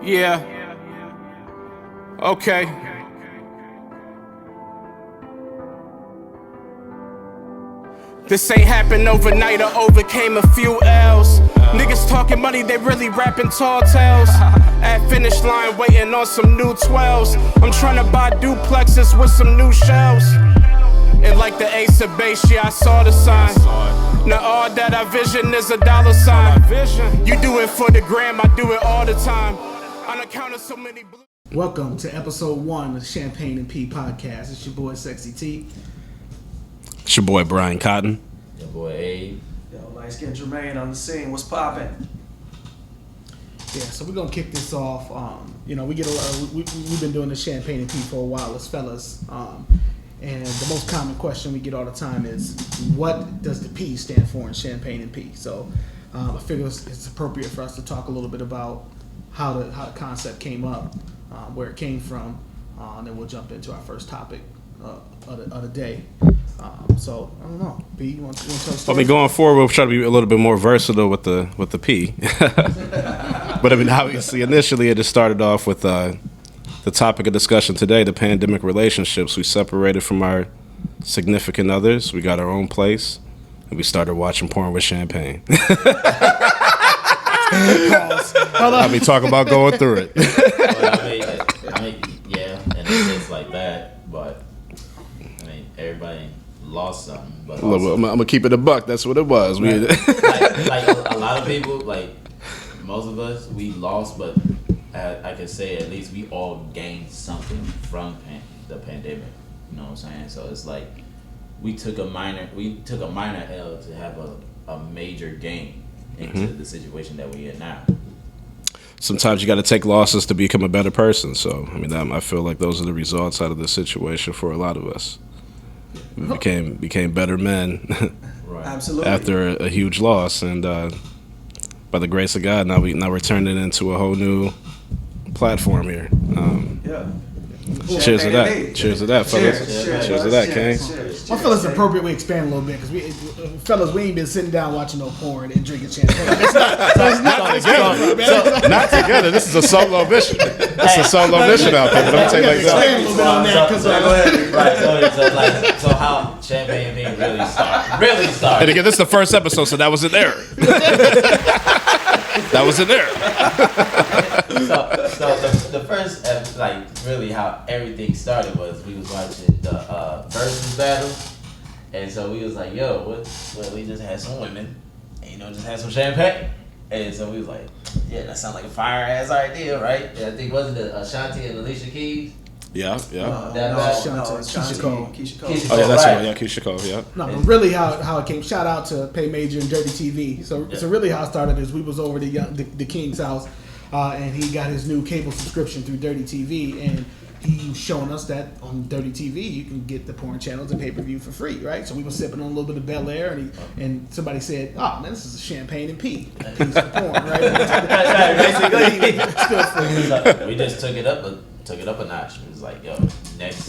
Yeah. Okay. This ain't happened overnight, I overcame a few L's. Niggas talking money, they really rapping tall tales. At finish line, waiting on some new 12s. I'm trying to buy duplexes with some new shells. And like the ace of base, yeah, I saw the sign. Now all that I vision is a dollar sign. You do it for the gram, I do it all the time. On account of so many blue. Welcome to episode 1 of the Champagne and P podcast. It's your boy Sexy T. It's your boy Brian Cotton. Your boy Abe. Yo, light skin Jermaine on the scene. What's poppin'? Yeah, so we're gonna kick this off. We get a lot. We've been doing the Champagne and P for a while as fellas. And the most common question we get all the time is, what does the P stand for in Champagne and P? So I figure it's appropriate for us to talk a little bit about how the concept came up, where it came from, and then we'll jump into our first topic of the day. So I don't know, P, you want to tell the story? I mean, going forward, we'll try to be a little bit more versatile with the P. But I mean, obviously, initially, it just started off with the topic of discussion today: the pandemic relationships. We separated from our significant others. We got our own place, and we started watching porn with champagne. I be talking about going through it. Well, I mean, yeah, in a sense like that, but I mean, everybody lost something. But also, I'm gonna keep it a buck. That's what it was. like a lot of people, like most of us, we lost, but I could say at least we all gained something from the pandemic. You know what I'm saying? So it's like we took a minor L to have a major gain into the situation that we're in now. Sometimes you got to take losses to become a better person. So I mean, I feel like those are the results out of this situation for a lot of us. We became better men. Right. Absolutely. After a huge loss, and by the grace of God, now we're turning it into a whole new platform here. Yeah. Cheers to that. Cheers to that, fellas. Cheers to that, King. Cheers. I feel it's appropriate we expand a little bit because fellas, we ain't been sitting down watching no porn and drinking champagne. It's not Not together. This is a solo mission. This is a solo mission out there. Let me tell you like expand a that. little bit on that because Right. So how Champagne and P really started. And again, this is the first episode, so that was in there. That was in there. So the first, really how everything started was we was watching the versus battle, and so we was like, yo, what? We just had some women, and just had some champagne, and so we was like, yeah, that sounds like a fire ass idea, right? And I think wasn't it Ashanti and Alicia Keys? Yeah. That No, Keisha Ashanti, Cole. Keisha Cole. Keisha Oh yeah, that's Right. right. Yeah, Keisha Cole. Yeah. No, but really how it came. Shout out to Pay Major and Dirty TV. So really how it started is we was over to the King's house, and he got his new cable subscription through Dirty TV, and he was showing us that on Dirty TV you can get the porn channels and pay-per-view for free, right? So we were sipping on a little bit of Bel Air, and somebody said, "Oh man, this is a Champagne and P piece of porn, right?" We just took it up a notch. It was like, yo, next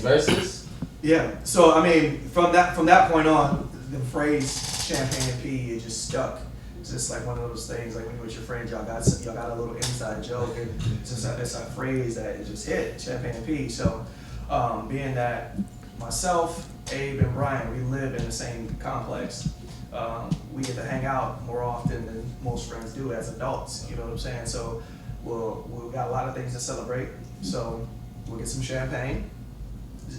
versus. Yeah. So I mean, from that point on, the phrase champagne and P, it just stuck. It's just like one of those things, like when you're with your friends, y'all got a little inside joke, and it's a phrase that it just hit, champagne and P. So being that myself, Abe, and Brian, we live in the same complex, we get to hang out more often than most friends do as adults. You know what I'm saying? So we've got a lot of things to celebrate. So we'll get some champagne.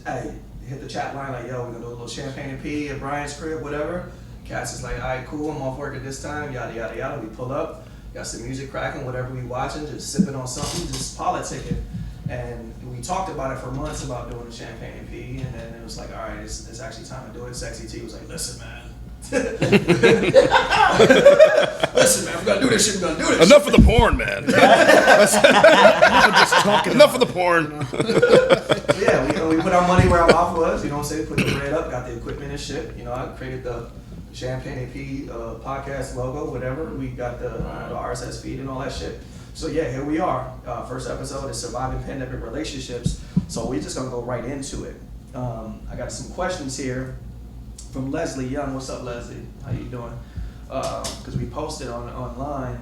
Hey, hit the chat line like, yo, we're gonna do a little champagne and P at Brian's crib, whatever. Cass is like, all right, cool, I'm off work at this time, yada, yada, yada. We pull up, got some music cracking, whatever we watching, just sipping on something, just politicking. And we talked about it for months about doing the champagne and P, and then it was like, all right, it's actually time to do it. Sexy T was like, listen, man. Listen, man, we're gonna do this shit, we're gonna do this. Enough of the porn, man. Enough of the porn. Yeah, we put our money where our mouth was, you know what I'm saying? Put the bread up, got the equipment and shit. I created the Champagne and P podcast logo, whatever. We got the RSS feed and all that shit. So yeah, here we are. First episode is surviving pandemic relationships. So we're just gonna go right into it. I got some questions here from Leslie Young. What's up, Leslie? How you doing? because we posted online,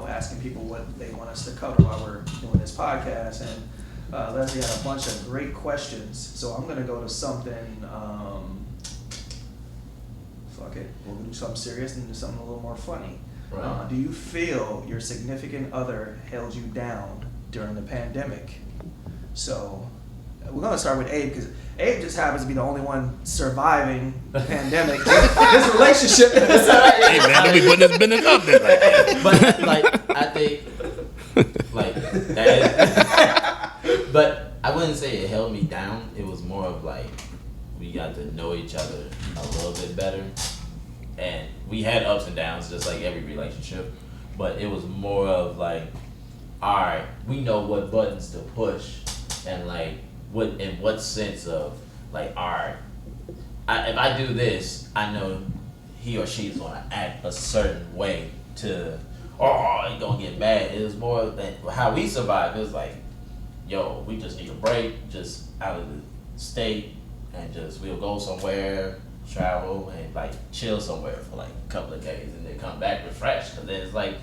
asking people what they want us to cover while we're doing this podcast, and Leslie had a bunch of great questions. So I'm gonna go to something. Fuck it, we'll do something serious and do something a little more funny. Right. Do you feel your significant other held you down during the pandemic? So we're gonna start with Abe because Abe just happens to be the only one surviving the pandemic. His relationship. Hey man, don't be putting this business up there like that. But like I think like that is, but I wouldn't say it held me down. It was more of like we got to know each other a little bit better, and we had ups and downs just like every relationship, but it was more of like, all right, we know what buttons to push, and like in what sense of like, all right, if I do this, I know he or she is gonna act a certain way to, it's gonna get bad. It was more than how we survived. It was like, yo, we just need a break, just out of the state, and just we'll go somewhere, travel, and like chill somewhere for like a couple of days, and then come back refreshed. Cause then it's like,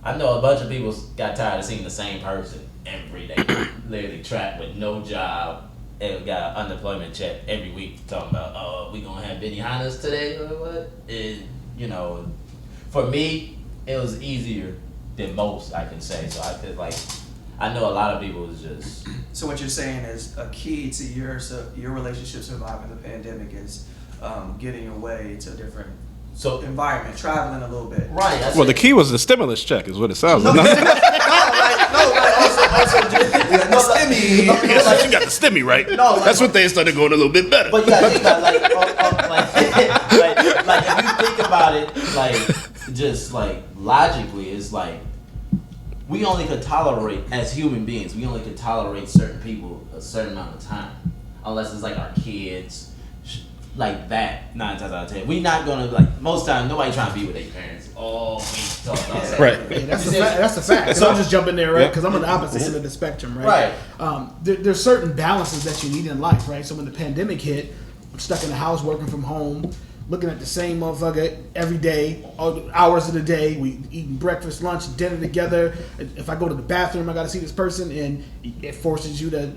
I know a bunch of people got tired of seeing the same person every day, literally trapped with no job, and got an unemployment check every week, talking about, we gonna have Benihana's today or what? And for me, it was easier than most, I can say. So I feel like I know a lot of people is just. So what you're saying is a key to your relationship surviving the pandemic is getting away to a different environment, traveling a little bit. Right. Well, the key was the stimulus check, is what it sounds like. The stimmy. You got the stimmy right. No, like, that's what they started going a little bit better. But you gotta think about like if you think about it, like just like logically, it's like we only could tolerate as human beings. We only could tolerate certain people a certain amount of time, unless it's like our kids. Like that, 9 times out of 10. We not gonna like most times. Nobody trying to be with their parents all week. Talking about sex. Right. Yeah, that's a fact. So I'll just jump in there, right? Because I'm on the opposite end of the spectrum, right? There's certain balances that you need in life, right? So when the pandemic hit, I'm stuck in the house working from home, looking at the same motherfucker every day, all the hours of the day. We eating breakfast, lunch, dinner together. If I go to the bathroom, I got to see this person, and it forces you to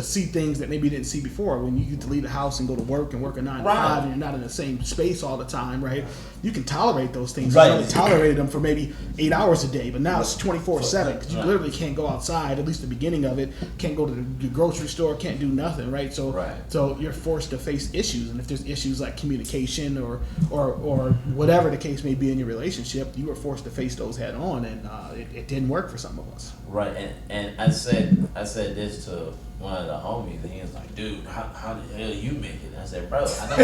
see things that maybe you didn't see before. When you get to leave the house and go to work and work a 9 to 5, and you're not in the same space all the time, right? You can tolerate those things. Right. You only tolerated them for maybe 8 hours a day, but now it's 24/7 because you literally can't go outside. At least the beginning of it, can't go to the grocery store, can't do nothing, right? So you're forced to face issues, and if there's issues like communication or whatever the case may be in your relationship, you were forced to face those head on, and it didn't work for some of us. Right, and I said this to one of the homies, and he was like, "Dude, how the hell you make it?" And I said, "Bro, I don't."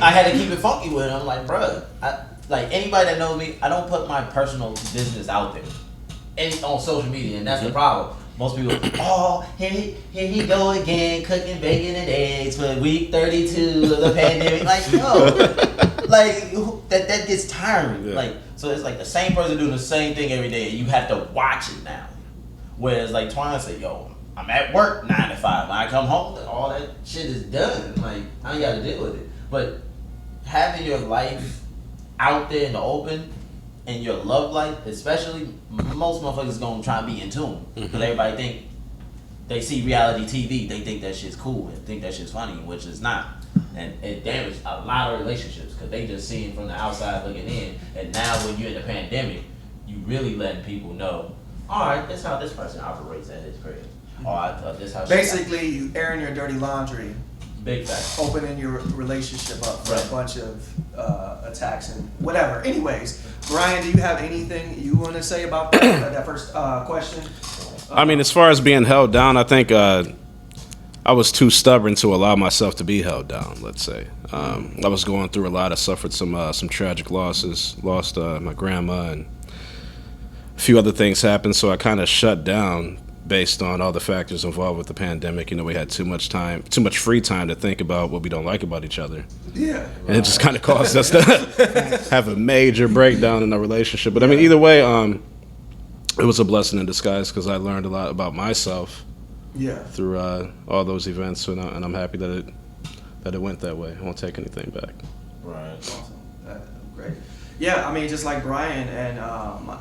I had to keep it funky with him. I'm like, bro, like anybody that knows me, I don't put my personal business out there on social media, and that's the problem. Most people, here he go again, cooking bacon and eggs for week 32 of the pandemic. Like, no, like that gets tiring. Yeah. Like, so it's like the same person doing the same thing every day, and you have to watch it now. Whereas, like Twine said, yo, I'm at work 9 to 5. When I come home, all that shit is done. Like, I ain't got to deal with it. But having your life out there in the open, and your love life, especially, most motherfuckers gonna try to be in tune. Because everybody think, they see reality TV, they think that shit's cool and think that shit's funny, which is not. And it damaged a lot of relationships because they just see it from the outside looking in. And now when you're in the pandemic, you really letting people know, alright, that's how this person operates at his crib. Alright, this how Basically, you airing your dirty laundry, big fact. opening your relationship up for Right. a bunch of attacks and whatever. Anyways, Brian, do you have anything you want to say about that first question? I mean, as far as being held down, I think I was too stubborn to allow myself to be held down, let's say. I was going through a lot. I suffered some tragic losses, lost my grandma, and a few other things happened, so I kind of shut down based on all the factors involved with the pandemic. You know, we had too much free time to think about what we don't like about each other. Yeah. And it just kind of caused us to have a major breakdown in our relationship. But I mean, either way, it was a blessing in disguise because I learned a lot about myself Yeah. through all those events, and I'm happy that that it went that way. I won't take anything back. Right. Awesome. Great. Yeah, I mean, just like Brian and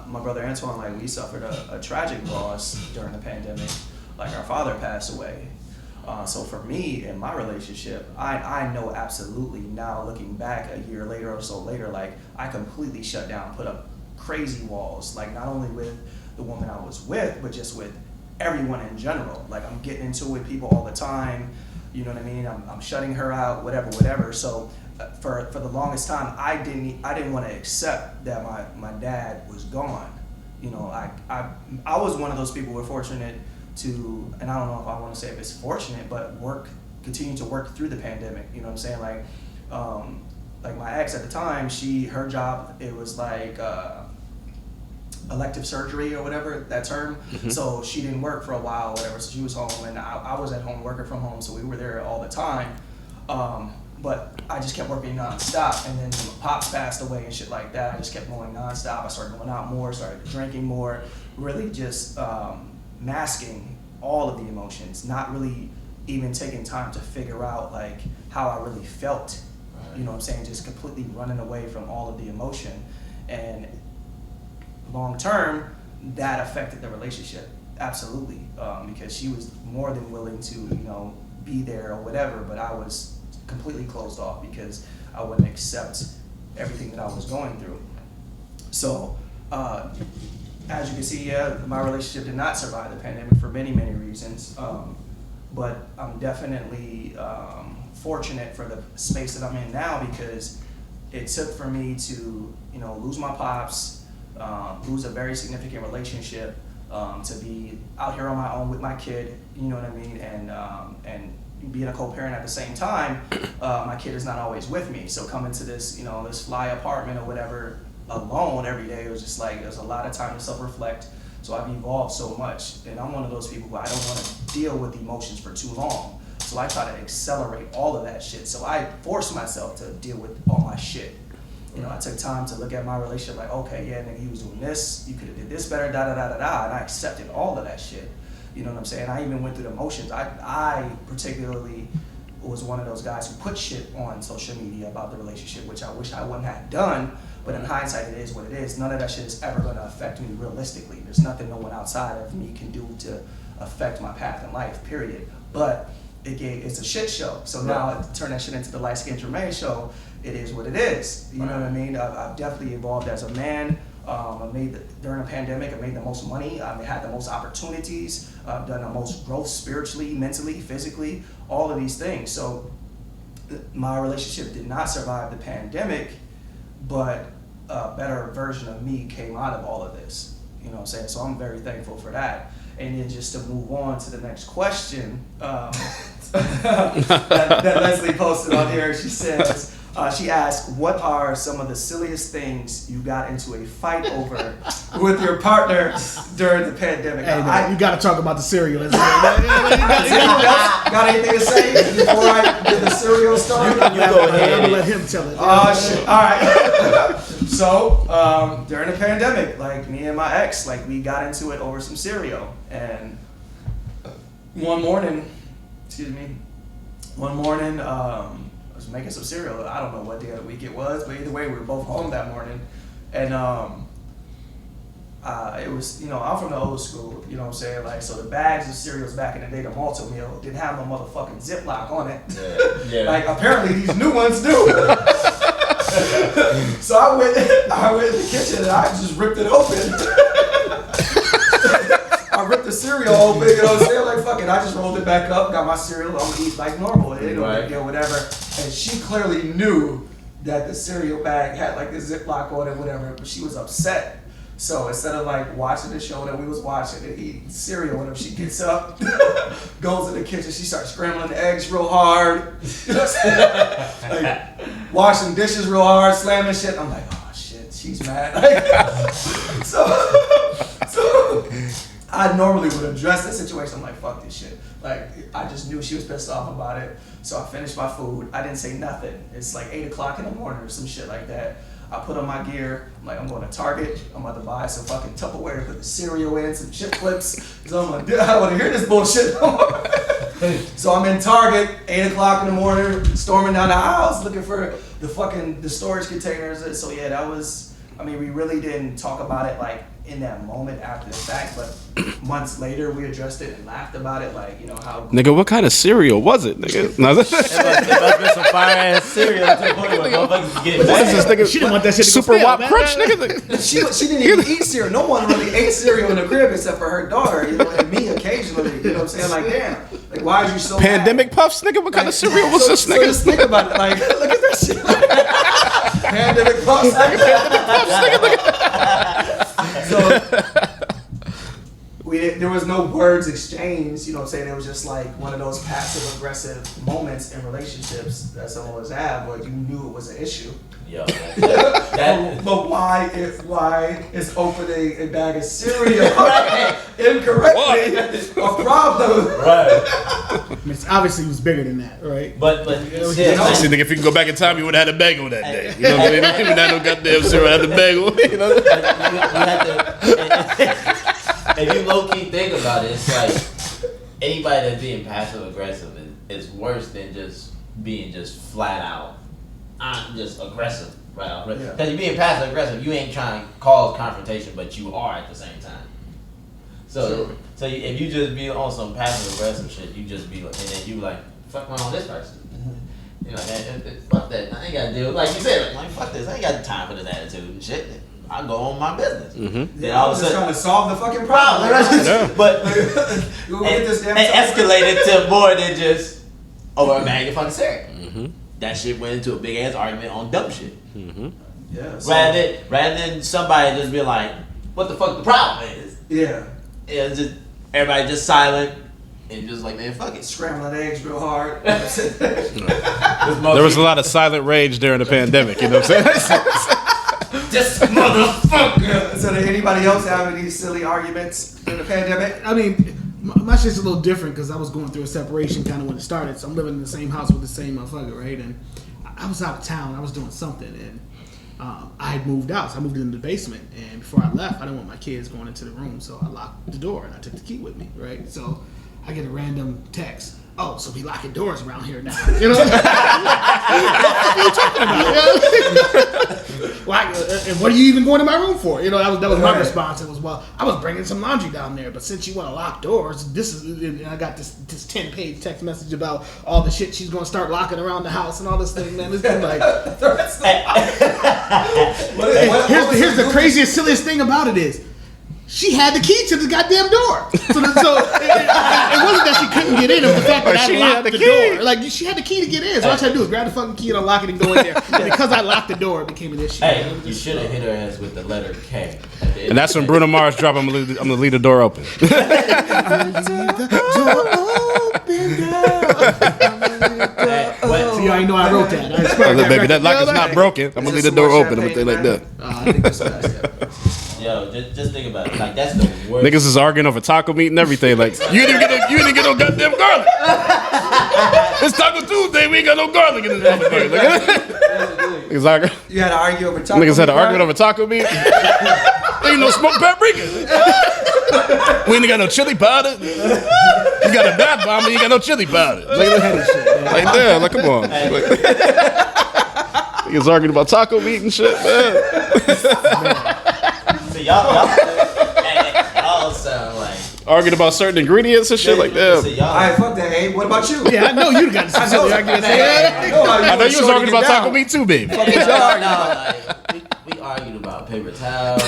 my brother Antoine, like we suffered a tragic loss during the pandemic. Like our father passed away. So for me in my relationship, I know absolutely now, looking back a year later or so later, like I completely shut down, put up crazy walls, like not only with the woman I was with, but just with everyone in general. Like I'm getting into it with people all the time, you know what I mean? I'm shutting her out, whatever. So for the longest time, I didn't want to accept that my dad was gone. You know, I was one of those people who were fortunate to, and I don't know if I want to say if it's fortunate, but continue to work through the pandemic. You know what I'm saying? Like my ex at the time, her job, it was like elective surgery or whatever, that term. Mm-hmm. So she didn't work for a while or whatever, so she was home, and I was at home working from home, so we were there all the time. But I just kept working nonstop, and then when my pops passed away and shit like that, I just kept going nonstop. I started going out more, started drinking more, really just masking all of the emotions, not really even taking time to figure out like how I really felt. You know what I'm saying? Just completely running away from all of the emotion. And long term, that affected the relationship, absolutely, because she was more than willing to, you know, be there or whatever, but I was completely closed off because I wouldn't accept everything that I was going through. So, as you can see, yeah, my relationship did not survive the pandemic for many, many reasons, but I'm definitely fortunate for the space that I'm in now, because it took for me to, you know, lose my pops, lose a very significant relationship, to be out here on my own with my kid, you know what I mean, and being a co-parent at the same time. My kid is not always with me, so coming to this, you know, this fly apartment or whatever alone every day, it was just like there's a lot of time to self-reflect. So I've evolved so much, and I'm one of those people who I don't want to deal with emotions for too long. So I try to accelerate all of that shit. So I force myself to deal with all my shit. You know, I took time to look at my relationship like, okay, yeah, nigga, you was doing this, you could have did this better, and I accepted all of that shit. You know what I'm saying? I even went through the motions. I particularly was one of those guys who put shit on social media about the relationship, which I wish I wouldn't have done. But in hindsight, it is what it is. None of that shit is ever going to affect me realistically. There's nothing no one outside of me can do to affect my path in life, period. But it's a shit show. So now I turn that shit into the Light Skin Jermaine show. It is what it is. You know what I mean? I've definitely evolved as a man. During a pandemic, I made the most money. I had the most opportunities. I've done the most growth spiritually, mentally, physically, all of these things. So my relationship did not survive the pandemic, but a better version of me came out of all of this. You know what I'm saying? So I'm very thankful for that. And then just to move on to the next question that Leslie posted on here, she says, she asked, what are some of the silliest things you got into a fight over with your partner during the pandemic? Hey, man, you got to talk about the cereal. Got anything to say before I get the cereal started? You go ahead. I'm going to let him tell it. Shit. All right. So, during the pandemic, like me and my ex, like we got into it over some cereal. And one morning, I was making some cereal. I don't know what day of the week it was, but either way, we were both home that morning. And it was, you know, I'm from the old school, you know what I'm saying? Like, so the bags of cereals back in the day, the Malta meal, didn't have no motherfucking Ziploc on it. Yeah. Like, apparently these new ones do. So I went in the kitchen and I just ripped it open. I ripped the cereal open, you know what I'm saying? Like, fuck it, I just rolled it back up, got my cereal, I'm gonna eat like normal, it ain't no big deal, whatever. And she clearly knew that the cereal bag had like the Ziploc on it, whatever, but she was upset. So instead of like watching the show that we was watching and eating cereal with her, she gets up, goes in the kitchen, she starts scrambling the eggs real hard, you know what I'm saying? Like, washing dishes real hard, slamming shit. I'm like, oh shit, she's mad. Like, so I normally would address that situation. I'm like, fuck this shit. Like, I just knew she was pissed off about it. So I finished my food. I didn't say nothing. It's like 8 o'clock in the morning or some shit like that. I put on my gear. I'm like, I'm going to Target. I'm about to buy some fucking Tupperware to put the cereal in, some chip clips. So I'm like, dude, I don't want to hear this bullshit no more. So I'm in Target, 8 o'clock in the morning, storming down the aisles looking for the storage containers. So yeah, that was, I mean, we really didn't talk about it like in that moment after the fact, but months later we addressed it and laughed about it, like, you know, how. Nigga, what kind of cereal was it, nigga? No, It must have been some fire ass cereal to the point where motherfuckers get what is this nigga? She didn't want that shit to go Super stale, Wop man. Crunch, nigga. She didn't even eat cereal. No one really ate cereal in the crib except for her daughter, you know, and me occasionally. You know what I'm saying? Like, damn, like, why is you so Pandemic mad? puffs, nigga. What kind of cereal was this, So nigga? just think about it. Like, look at that shit. Pandemic puffs. So there was no words exchanged, you know what I'm saying? It was just like one of those passive aggressive moments in relationships that some of us have where you knew it was an issue. Yo, that But why is opening a bag of cereal incorrectly a problem? right. I mean, it's obviously it was bigger than that, right? But See, nigga, if you can go back in time, you would have had a bagel that day. You know what I mean? You would have had no goddamn cereal, had the bagel. You know? you have to. If you low key think about it, it's like anybody that's being passive aggressive is worse than just being just flat out. I'm just aggressive, right? Because Yeah. you're being passive aggressive, you ain't trying to cause confrontation, but you are at the same time. So, if you just be on some passive aggressive shit, you just be like, and then you like, fuck wrong with this person. You're like, fuck that. I ain't got to deal. Like you said, like fuck this. I ain't got time for this attitude and shit. I go on my business. Then Yeah, all I of was a just sudden, trying to solve the fucking problem. but You gonna get this damn it topic. escalated to more than just over a bag of fucking cereal. That shit went into a big ass argument on dumb shit. Yeah. So, Rather than somebody just be like, "What the fuck the problem is?" yeah. It's just everybody just silent and just like, man, fuck it. Scrambling eggs real hard. There was a lot of silent rage during the pandemic. You know what I'm saying? Just motherfucker. So did anybody else have any silly arguments in the pandemic? I mean, my shit's a little different because I was going through a separation kind of when it started. So I'm living in the same house with the same motherfucker, right? And I was out of town. I was doing something, and I had moved out. So I moved into the basement, and before I left, I didn't want my kids going into the room, so I locked the door and I took the key with me, right? So I get a random text. Oh, so we locking doors around here now. You know what are you talking about? Like, and what are you even going to my room for? You know, that was my Right. response. It was, well, I was bringing some laundry down there, but since you want to lock doors, this is, and I got this 10-page text message about all the shit she's going to start locking around the house and all this thing, man. It's been like, here's the craziest, silliest thing about it is, she had the key to the goddamn door. So it wasn't that she couldn't get in, it was the fact that She I had locked the the key. door. Like, she had the key to get in. So all she had to do was grab the fucking key and unlock it and go in there. And because I locked the door, it became an issue. Hey, you should have hit her ass with the letter K. And that's when Bruno Mars dropped. I'm gonna leave the door open. Leave the door open, girl. So you already know I wrote that. I inspired that Baby, record. that lock is not broken. I'm gonna leave the door open. I'm gonna say like that. I think that's what I said. Yo, just think about it. Like that's the worst. Niggas is arguing over taco meat and everything. Like you didn't get no goddamn garlic. It's Taco Tuesday. We ain't got no garlic in this motherfucker. Niggas arguing. You had to argue over taco Niggas had meat, an argument right? over taco meat. There ain't no smoked paprika. We ain't got no chili powder. You got a bath bomb, but you ain't got no chili powder. Like that. Like come on. Niggas arguing about taco meat and shit, man. So y'all sound like Arguing about certain ingredients and shit like So that. y'all, Alright, fuck that, Abe. What about you? Yeah, I know you got some silly arguments. I know how I know you was shorting arguing it about down. taco meat too, baby. no, like, we argued about paper towels,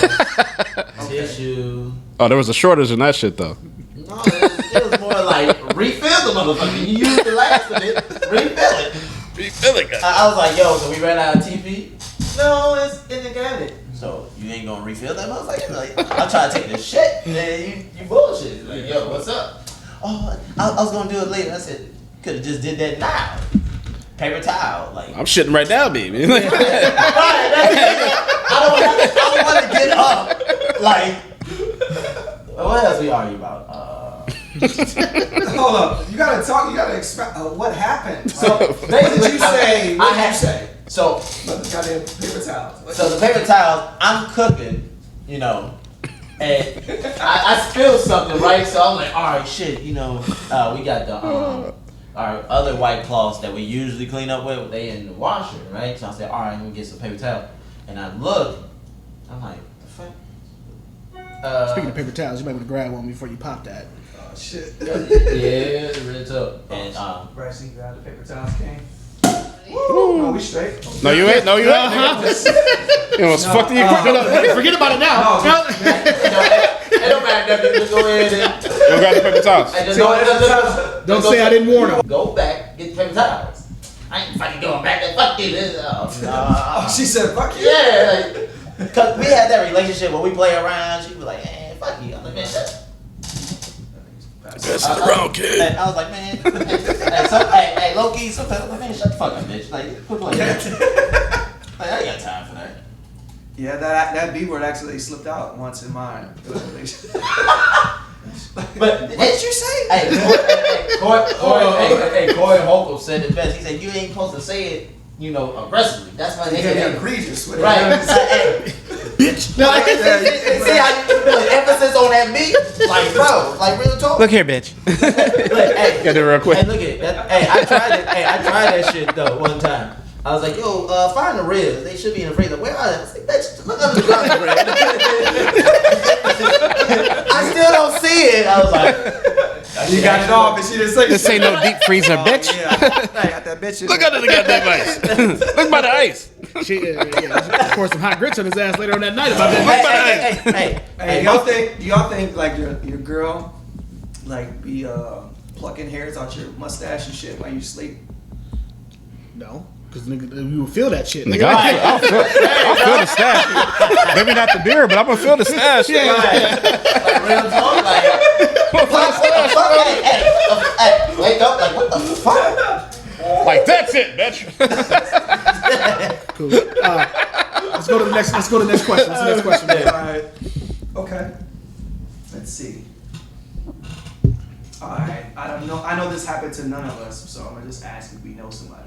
tissue. Oh, there was a shortage in that shit though. No, it was more like refill the motherfucker. You used the last of it, refill it. I was like, yo, so we ran out of TP? No, it's in the cabinet. So you ain't gonna refill that motherfucker? Like, I'm trying to take this shit, and then you bullshit. Like, yo, what's up? Oh, I was gonna do it later. I said, could have just did that now. Paper towel, like. I'm shitting right now, baby. Right, that's it. I don't want to get up. Like, what else we argue about? Hold up. You gotta talk. You gotta express what happened. So, what did you say? What did you say? So Goddamn paper towels. So the paper towels, I'm cooking, you know, and I spilled something, right? So I'm like, all right, shit, you know, we got the our other white cloths that we usually clean up with, they in the washer, right? So I said, all right, let me get some paper towel, and I look, I'm like, the fuck. Speaking of paper towels, you might want to grab one before you pop that. Oh shit. Yeah, real tough. And Bryson, you grab the paper towels, King. No, we straight. No, you ain't. No, you ain't. You know, fuck the equipment. Forget about it now. it don't matter, nothing. Just go ahead and Go grab the paper towels. Don't say I didn't warn him. Go back, get the paper towels. I ain't fucking going back there. Fuck you. Oh, she said, "Fuck you." Yeah, like, cause we had that relationship where we play around. She was like, "Hey, fuck you." I'm like, "Man, shut." Pass it around, kid. And I was like, "Man, hey, low key, sometimes I'm like, man, shut the fuck up, bitch. Like, quit playing." Like, I ain't got time for that. Yeah, that B word actually slipped out once in mine. But What did you say? Hey, Corey Holcomb said it best. He said, "You ain't supposed to say it, you know, aggressively." That's why they Get get egregious with it. right. Hey, Bitch. see how you put emphasis on that B? Like, bro, like real talk. Look here, bitch. Look, hey, Got it real quick. Hey, look at that. Hey, I tried it. Hey, I tried that shit though one time. I was like, yo, find the ribs. They should be in the freezer. Where are they? I was like, bitch, look under the garlic bread. I still don't see it. I was like, You got it off, and she didn't say. This ain't no deep freezer, bitch. Yeah, I got that bitch. In Look there. under the goddamn ice. Look by the ice. She poured some hot grits on his ass later on that night about that. Hey, do y'all think like your girl like be plucking hairs out your mustache and shit while you sleep? No, because nigga, you will feel that shit. Nigga, I'll feel the stash. Maybe not the beer, but I'm gonna feel the stash. like real talk, like, what the fuck? Hey, wake up, like, what the fuck? Like that's it, bitch. Cool. Let's go to the next. Let's go to the next question. What's the next question? All right. Okay. Let's see. All right. I don't know. I know this happened to none of us, so I'm gonna just ask if we know somebody.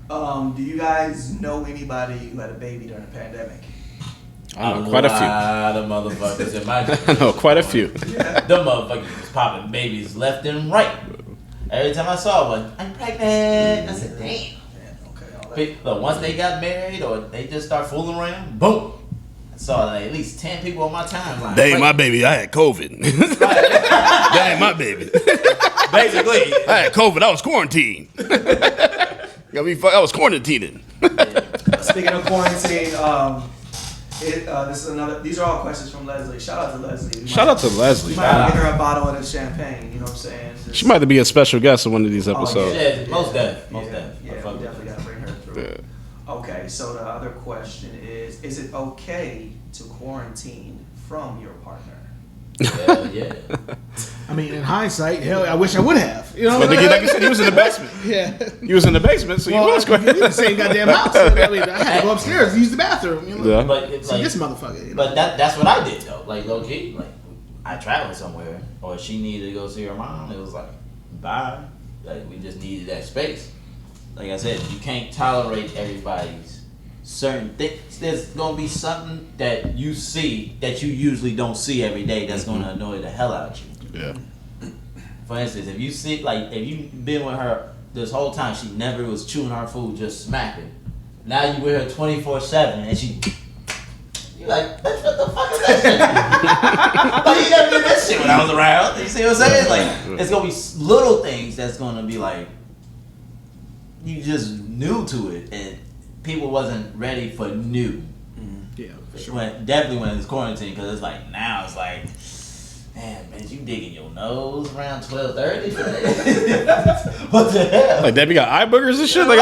Do you guys know anybody who had a baby during the pandemic? I know quite a few. lot of motherfuckers in my I know quite a few. Them motherfuckers was popping babies left and right. Every time I saw one, I'm pregnant. I said, damn. Yeah, okay. All that. Look, once they got married or they just start fooling around, boom. I saw like at least 10 people on my timeline. That ain't my baby. I had COVID. That ain't my baby. Basically. I had COVID. I was quarantined. I was quarantining. Speaking of quarantine, this is another. These are all questions from Leslie. Shout out to Leslie. Shout out to Leslie. We might have to get her a bottle of the champagne. You know what I'm saying? Just- She might be a special guest on one of these episodes. Yeah, most definitely. Most Yeah, definitely. yeah, we definitely gotta bring her through. Yeah. Okay, so the other question is it okay to quarantine from your partner? Yeah. I mean, in hindsight, hell, I wish I would have. You know, But nigga, like you said, he was in the basement. yeah. He was in the basement, so Well, you was we in the going. same goddamn house. I mean, I had to go upstairs to use the bathroom. You know? Yeah. But it's See like, this motherfucker. You know? but that's what I did though. Like low key, like I traveled somewhere or she needed to go see her mom. It was like, bye. Like we just needed that space. Like I said, you can't tolerate everybody's certain things. There's gonna be something that you see that you usually don't see every day that's gonna annoy the hell out of you. Yeah. For instance, if you see like if you've been with her this whole time, she never was chewing her food, just smacking. Now you with her 24/7 and she you like, bitch, what the fuck is that shit? Like you never did this shit when I was around. You see what I'm saying? Like it's gonna be little things that's gonna be like you just new to it and people wasn't ready for new. Yeah, for sure. Definitely when it's quarantine, because it's like now it's like, man, you digging your nose around 12:30? What the hell? Like, Debbie got eye boogers and shit. Like,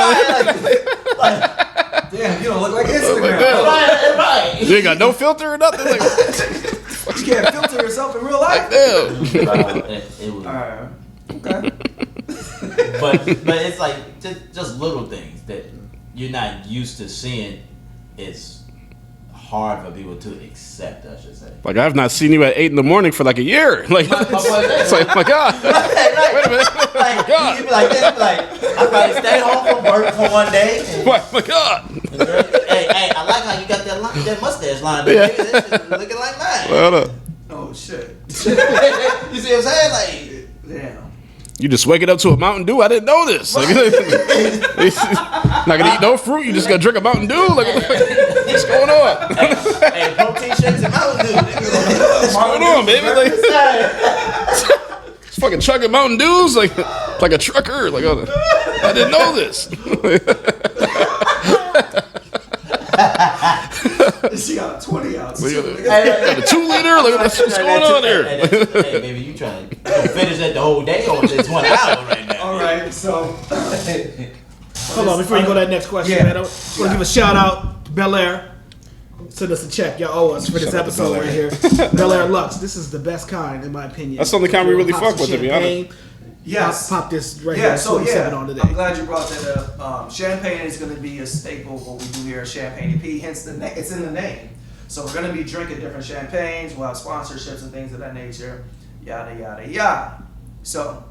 Damn, you don't look like Instagram. Right. you ain't got no filter or nothing. Like, You can't filter yourself in real life. damn. It was, Alright. Okay. but it's like just little things that you're not used to seeing. It's hard for people to accept, I should say. Like I've not seen you at 8 a.m. for like a year. Like it's like, my God. Wait a minute. Like, God. you be like this, like, I probably stay home from work for one day. And, What? My God. hey, I like how you got that mustache line. Yeah. That shit looking like mine. Hold up. Oh shit. You see what I'm saying? Like, Damn. You just waking up to a Mountain Dew? I didn't know this. Like, not gonna eat no fruit. You just gonna drink a Mountain Dew? Like, what's going on? hey, protein shakes and Mountain Dew. What's going on, baby? Like, fucking chugging Mountain Dews like a trucker. Like, I didn't know this. She got a 20 ounce. Got a 2 liter. Like, what's going on here? Hey, baby, you trying to finish that the whole day or just 1 hour right now? All right, so Hold on, before you go to that next question, Yeah. man, I want to give a shout out to Bel Air. Send us a check. Y'all owe us for this Shout out to episode Bel right Air. here. Bel Air Lux. This is the best kind, in my opinion. That's the only kind we really Pop fuck some with, to be champagne. yes. Pop this right Yeah, here. so 47 yeah, on today. I'm glad you brought that up. Champagne is going to be a staple of what we do here at Champagne and P. Hence, it's in the name. So we're going to be drinking different champagnes. We'll have sponsorships and things of that nature. Yada yada yada. So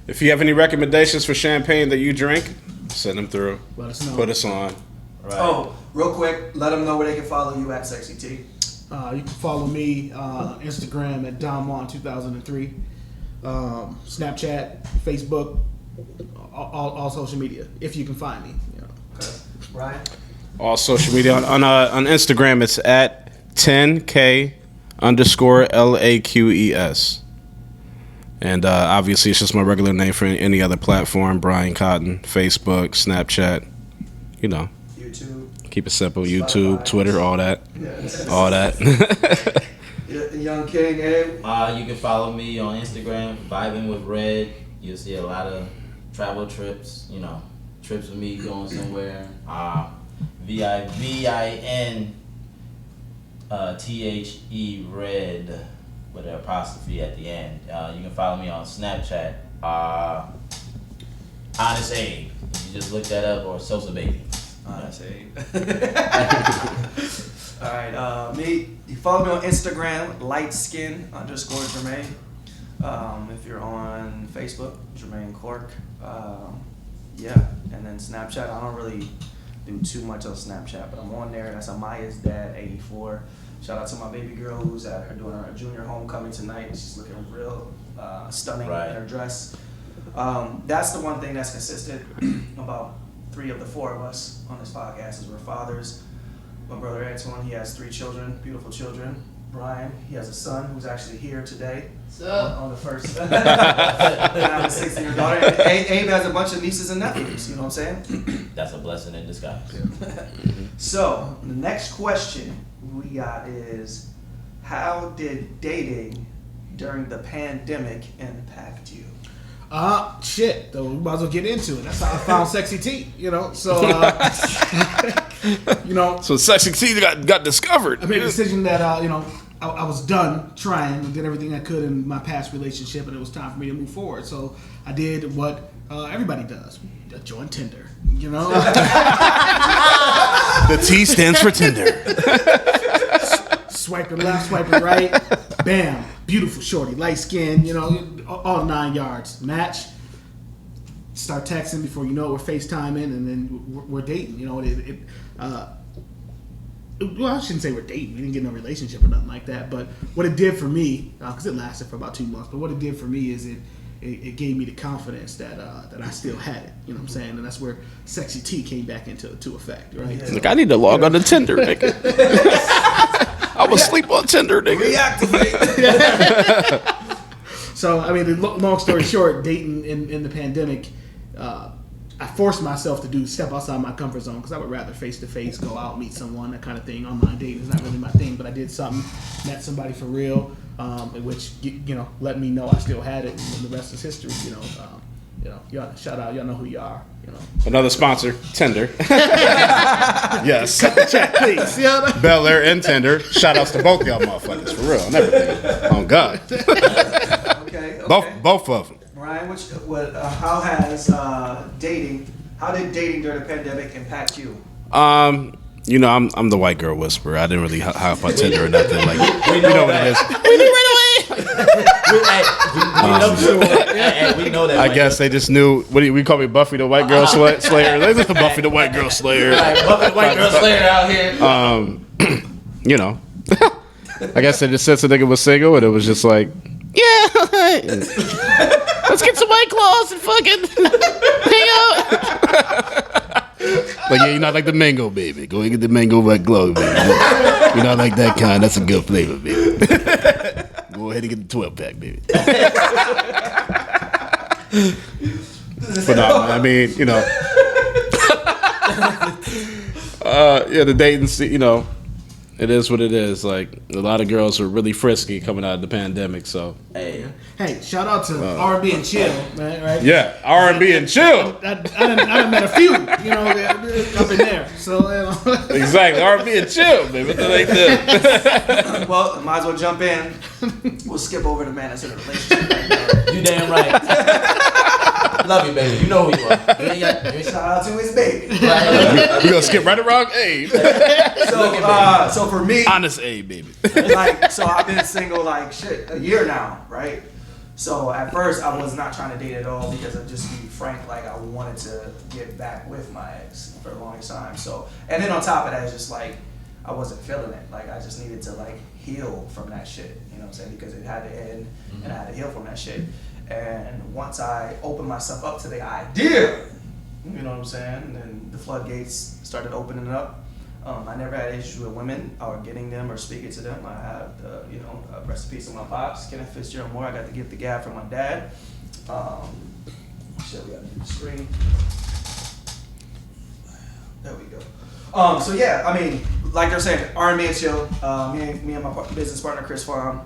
If you have any recommendations for champagne that you drink, send them through. Let us know. Put us on. Right. oh, real quick, let them know where they can follow you at Sexy T. You can follow me on Instagram at DonJuan2003, Snapchat, Facebook, all social media, if you can find me. You know. Okay. Ryan. All social media on Instagram. It's at 10K_LAQES. And obviously, it's just my regular name for any other platform. Brian Cotton, Facebook, Snapchat. You know, YouTube. keep it simple. YouTube, Spotify. Twitter, all that, Yes. all that. Young King, Abe. You can follow me on Instagram, Vibing with Red. You'll see a lot of travel trips, trips with me going somewhere. VINTHE Red with an apostrophe at the end. You can follow me on Snapchat, Honest Abe. You just look that up, or Sosa Baby. Honest Abe. All right, me. You follow me on Instagram, lightskin_Jermaine. If you're on Facebook, Jermaine Clark. Yeah, and then Snapchat. I don't really do too much on Snapchat, but I'm on there. That's Amaya's dad, 84. Shout out to my baby girl who's at her doing her junior homecoming tonight. She's looking real stunning Right. in her dress. That's the one thing that's consistent about 3 of the 4 of us on this podcast is we're fathers. My brother Antoine, he has 3 children, beautiful children. Brian, he has a son who's actually here today on the first. I have a 16-year daughter. And Abe has a bunch of nieces and nephews. You know what I'm saying? That's a blessing in disguise. So the next question we got is, how did dating during the pandemic impact you? Shit. So we might as well get into it. That's how I found Sexy T. So So Sexy T got discovered. I made a decision that I was done trying and did everything I could in my past relationship, and it was time for me to move forward. So I did what everybody does: I joined Tinder. The T stands for Tinder. Swiping left, swiping right, bam, beautiful shorty, light skin, all 9 yards. Match. Start texting before you know it, we're FaceTiming, and then we're dating. Well, I shouldn't say we're dating. We didn't get no relationship or nothing like that. But what it did for me, because it lasted for about 2 months, but what it did for me is it gave me the confidence that I still had it. You know what I'm saying? And that's where Sexy T came back into effect, right? Yeah. So, Like, I need to log on to Tinder, nigga. I was sleep on Tinder, nigga. Reactivate. So, I mean, long story short, dating in the pandemic, I forced myself to step outside my comfort zone because I would rather face-to-face, go out, meet someone, that kind of thing. Online dating is not really my thing, but I did something, met somebody for real, which, let me know I still had it, and the rest is history, y'all, shout out, y'all know who you are, Another sponsor, Tinder. Yes. Check, please. Bel Air and Tinder. Shout outs to both y'all motherfuckers, for real, and everything. On God. Okay. Both of them. Ryan, how did dating during the pandemic impact you? you know, I'm the white girl whisperer. I didn't really hop on Tinder or nothing. Like, We you know what that. it is. We knew right away. We know that. I like, guess they just knew. What do we call me, Buffy the white girl slayer? They just Buffy the white girl slayer. like, Buffy the white girl slayer out here. You know, I guess they just said the nigga was single, and it was just like, yeah, let's get some White Claws and fucking hang out. Like, yeah, you're not like the mango, baby. Go and get the mango White Claw, baby. You're not like that kind. That's a good flavor, baby. Go ahead and get the 12-pack, baby. But no, I mean, you know, yeah, the dating, you know, it is what it is. Like, a lot of girls are really frisky coming out of the pandemic, so. Hey, Hey, shout out to R&B and chill, man. Right? Yeah, R&B and chill. I done met a few, you know, up in there. So, you know. Exactly, R&B and chill, baby. What the like that? Well, might as well jump in. We'll skip over the man that's in a relationship right now. you damn right. Love you, baby. You know who you are. You ain't Shout out to his baby. right. We gonna skip right around A. So for me, Honest A, baby. like, so I've been single like shit a year now, right? So at first I was not trying to date at all because of just be frank, like I wanted to get back with my ex for the longest time. So, and then on top of that, it's just like I wasn't feeling it. Like I just needed to like heal from that shit. You know what I'm saying? Because it had to end, and I had to heal from that shit. And once I opened myself up to the idea, you know what I'm saying, and then the floodgates started opening up. I never had issues with women or getting them or speaking to them. I have, you know, rest in peace of my pops, Kenneth Fitzgerald Moore. I got to get the gab from my dad. Shit, we got to do the screen. There we go. So yeah, I mean, like they're saying, R&B and chill. Me and my business partner Chris Farm,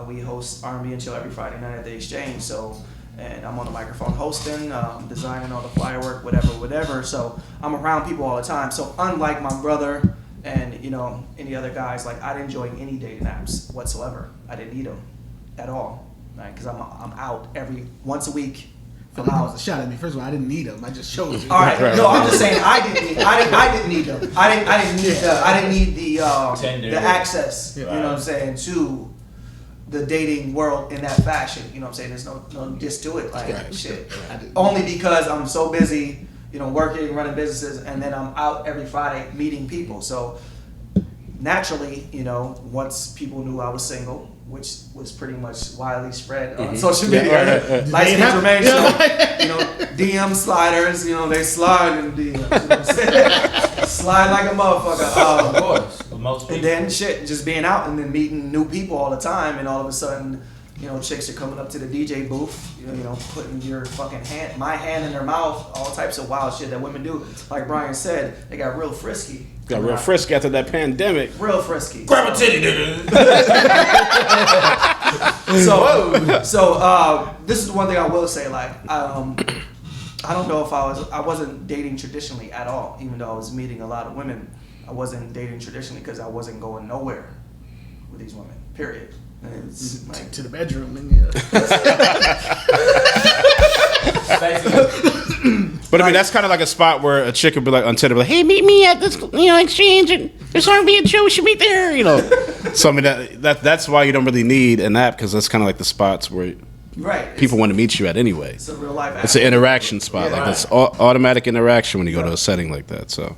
we host R&B and chill every Friday night at the Exchange. So. And I'm on the microphone hosting, designing all the flyer work, whatever. So I'm around people all the time. So unlike my brother and, you know, any other guys, like I didn't join any dating apps whatsoever. I didn't need them at all, right? Because I'm out once a week. That was a shot at me. First of all, I didn't need them. I just chose you. All right, no, I'm just saying I didn't need them. I didn't need the access. Yeah. You know what I'm saying, to the dating world in that fashion. You know what I'm saying? There's no diss to it. Like, Right. shit. I didn't. Only because I'm so busy, you know, working, running businesses, and then I'm out every Friday meeting people. So naturally, you know, once people knew I was single, which was pretty much widely spread on social media, like Jermaine Show, you know, DM sliders, you know, they slide in DMs. You know what I'm saying? Slide like a motherfucker. Of course. For most people. And then shit, just being out and then meeting new people all the time, and all of a sudden, you know, chicks are coming up to the DJ booth, you know, putting your fucking my hand in their mouth, all types of wild shit that women do. Like Brian said, they got real frisky. Got real frisky after that pandemic. Real frisky. Grab a titty, nigga. So this is the one thing I will say. Like, I don't know if I wasn't dating traditionally at all, even though I was meeting a lot of women. I wasn't dating traditionally because I wasn't going nowhere with these women. Period. And it's like To the bedroom. And, yeah. But I mean, that's kind of like a spot where a chick would be like on Tinder, like, "Hey, meet me at this, you know, Exchange, and there's R&B and chill. We should meet there," you know. So I mean, that's why you don't really need an app, because that's kind of like the spots where right. people want to meet you at anyway. It's a real life. It's an interaction spot, like right. it's automatic interaction when you go to a setting like that. So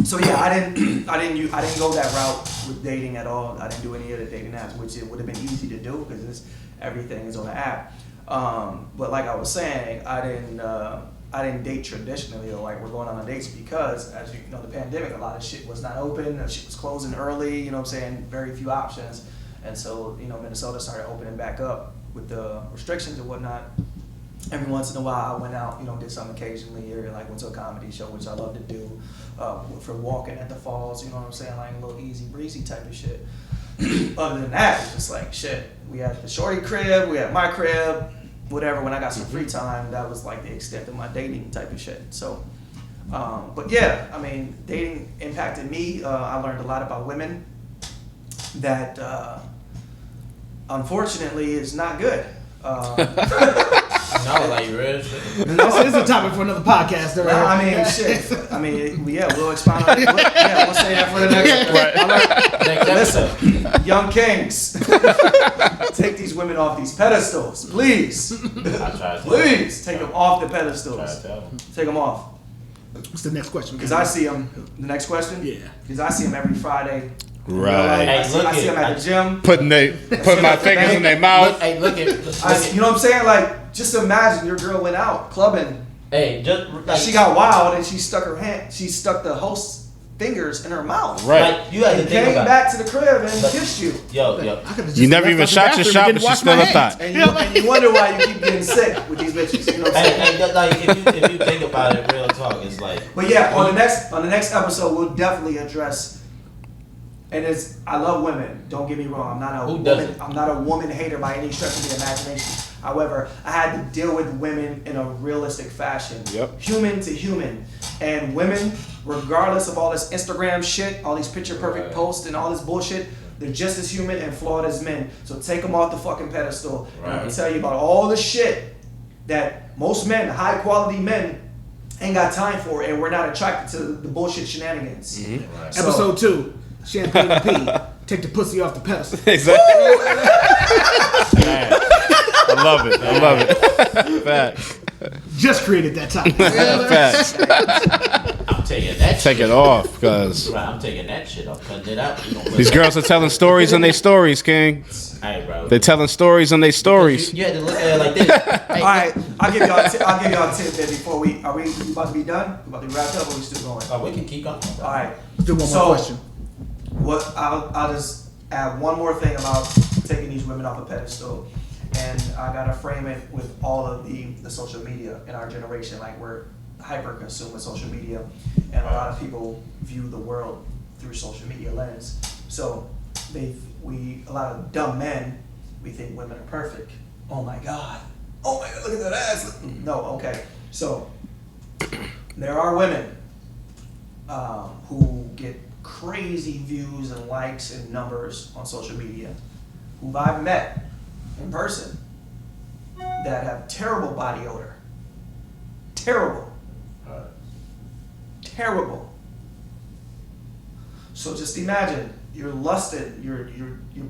So yeah, I didn't go that route with dating at all. I didn't do any of the dating apps, which it would have been easy to do because everything is on the app. But like I was saying, I didn't date traditionally, or like we're going on dates, because as you know, the pandemic, a lot of shit was not open, shit was closing early, you know what I'm saying, very few options. And so, you know, Minnesota started opening back up with the restrictions and whatnot. Every once in a while I went out, you know, did something occasionally, or like went to a comedy show, which I love to do, for walking at the falls, you know what I'm saying, like a little easy breezy type of shit. Other than that, it's just like shit. We had the shorty crib, we had my crib, whatever. When I got some free time, that was like the extent of my dating type of shit. So, but yeah, I mean, dating impacted me. I learned a lot about women that, unfortunately, is not good. No, like real shit. This is a topic for another podcast. Though, Nah, right? I mean, shit. I mean, yeah, we'll expound on it. We'll say that for the next Listen, young kings. Take these women off these pedestals, please. I tried to. Please take them off the Try pedestals. to tell them. Take them off. What's the next question? Because I see them. The next question? Yeah. Because I see them every Friday. Right. Hey, I see look them at- at the gym. Putting my fingers in their mouth. Look, hey, look at. You know what I'm saying? Like, just imagine your girl went out clubbing. Hey, just like She got wild and she stuck the host's fingers in her mouth. Right. Like you had to And think came about. back to the crib and But- kissed you. Yo, I could've just You never left even out the shot your bathroom shot, and but didn't you wash still my a hands. thought. And you wonder why you keep getting sick with these bitches. You know what I'm saying? Hey, like if you think about it, real talk, it's like. But yeah, on the next episode, we'll definitely address. And I love women. Don't get me wrong. I'm not a Who woman. doesn't? I'm not a woman hater by any stretch of the imagination. However, I had to deal with women in a realistic fashion, Yep. human to human. And women, regardless of all this Instagram shit, all these picture perfect Right. posts and all this bullshit, they're just as human and flawed as men. So take them off the fucking pedestal. And I'm gonna Right. tell you about all the shit that most men, high quality men, ain't got time for, and we're not attracted to the bullshit shenanigans. Right. So- Episode 2, Champagne and P. Take the pussy off the pedestal. Exactly. I love it. I love it. Facts. Just created that topic. Facts. I'm taking that. Take shit. it off, because Right, I'm taking that shit. I'm cutting it out. We gonna put these that- girls are telling stories in their stories, King. Hey, bro. They're telling stories in their stories. You had to look at it like this. Hey, All right, I'll give y'all a tip there before we about to be done? We about to wrap up, or we still going? Oh, we can keep going. All right. Do one more So- question. What I'll just add one more thing about taking these women off a pedestal, and I gotta frame it with all of the social media in our generation. Like, we're hyper consumed with social media, and a lot of people view the world through social media lens. So a lot of dumb men, we think women are perfect. Oh my god, look at that ass. No, okay. So there are women who get crazy views and likes and numbers on social media, who I've met in person, that have terrible body odor. Terrible. Terrible. So just imagine you're lusted, you're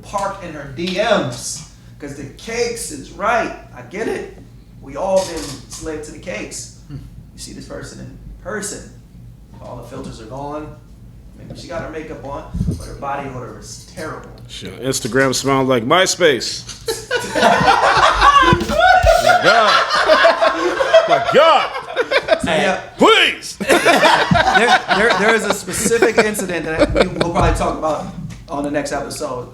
parked in her DMs because the cakes is right. I get it. We all been slave to the cakes. You see this person in person, all the filters are gone. Maybe she got her makeup on, but her body odor is terrible. Shit, Instagram smelled like MySpace. My God. My God. So yeah, Please. there is a specific incident that we will probably talk about on the next episode.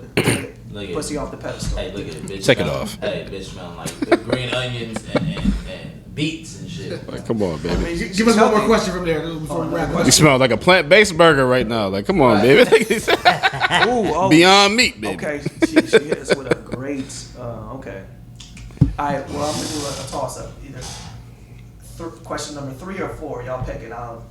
Look at Pussy off the pedestal. Hey, look at it, bitch. Take it smell- off. Hey, bitch, smelling like the green onions and beets and shit. Like, come on, I baby. mean, Give us one more healthy. question from there before we wrap it You up. smell like a plant-based burger right now. Like, come on, baby. Ooh, oh, Beyond meat, baby. okay, she hit us with a great. Okay. All right. Well, I'm gonna do a toss-up. Either question number 3 or 4. Y'all pick it. All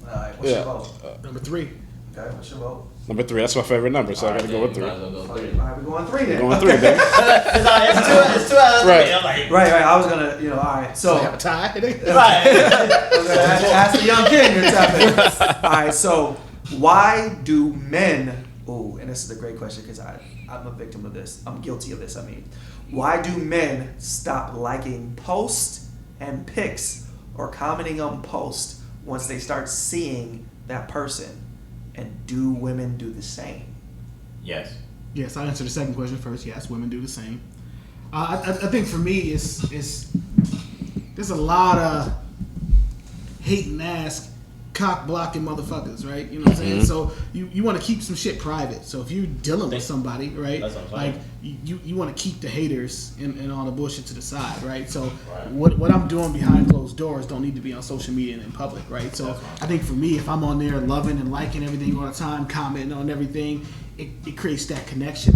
right. What's your Yeah. vote? Number 3. Okay. What's your vote? Number 3. That's my favorite number, so I gotta go with 3. Might as well go All 3. right. We're going 3 then. Going 3, baby. It's two out of 3. Right. I'm like, Right. I'm was gonna. All right. So. Have a tie? right. Ask the young kid you're tapping. All right, so why do men? Oh, and this is a great question because I'm a victim of this. I'm guilty of this. I mean, why do men stop liking posts and pics or commenting on posts once they start seeing that person? And do women do the same? Yes. Yes, I'll answer the second question first. Yes, women do the same. I think for me, it's there's a lot of hating ass, cock blocking motherfuckers, right? You know what I'm saying? So you want to keep some shit private. So if you're dealing with somebody, right? That's what I'm saying. Like you want to keep the haters and all the bullshit to the side, right? So Right. what I'm doing behind closed doors don't need to be on social media and in public, right? So I think for me, if I'm on there loving and liking everything all the time, commenting on everything, it creates that connection.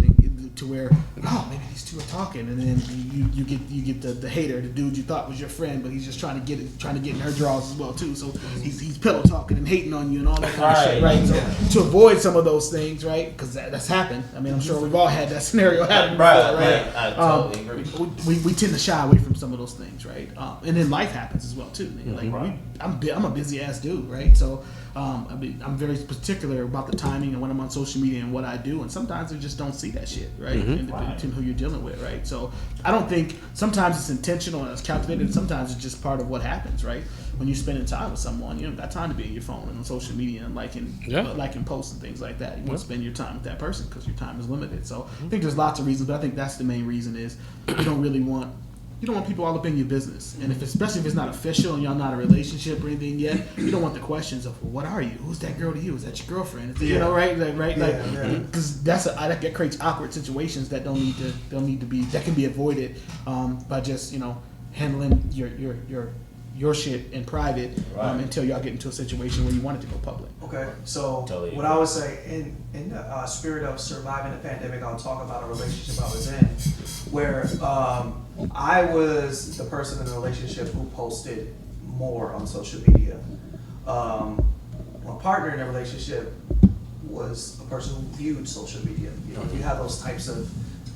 to where, oh, maybe these two are talking, and then you get the hater, the dude you thought was your friend, but he's just trying to get in her draws as well too. So he's pillow talking and hating on you and all that kind of shit, right? So to avoid some of those things, right? Because that's happened. I mean, I'm sure we've all had that scenario happen before, right? I totally agree. We tend to shy away from some of those things, right? And then life happens as well too. Like I'm a busy ass dude, right? So I mean, I'm very particular about the timing and when I'm on social media and what I do, and sometimes I just don't see that shit, right? And who you're dealing with, right? So I don't think sometimes it's intentional and it's calculated, and sometimes it's just part of what happens, right? When you're spending time with someone, you don't got time to be on your phone and on social media and liking posts and things like that. You want to spend your time with that person because your time is limited. So I think there's lots of reasons, but I think that's the main reason is you don't want people all up in your business, and especially if it's not official and y'all not a relationship or anything yet, you don't want the questions of, well, what are you? Who's that girl to you? Is that your girlfriend? You know, right? Because that creates awkward situations that don't need to be, that can be avoided by just handling your shit in private until y'all get into a situation where you want it to go public. Okay, so what I would say in the spirit of surviving the pandemic, I'll talk about a relationship I was in where I was the person in the relationship who posted more on social media. My partner in the relationship was a person who viewed social media. You have those types of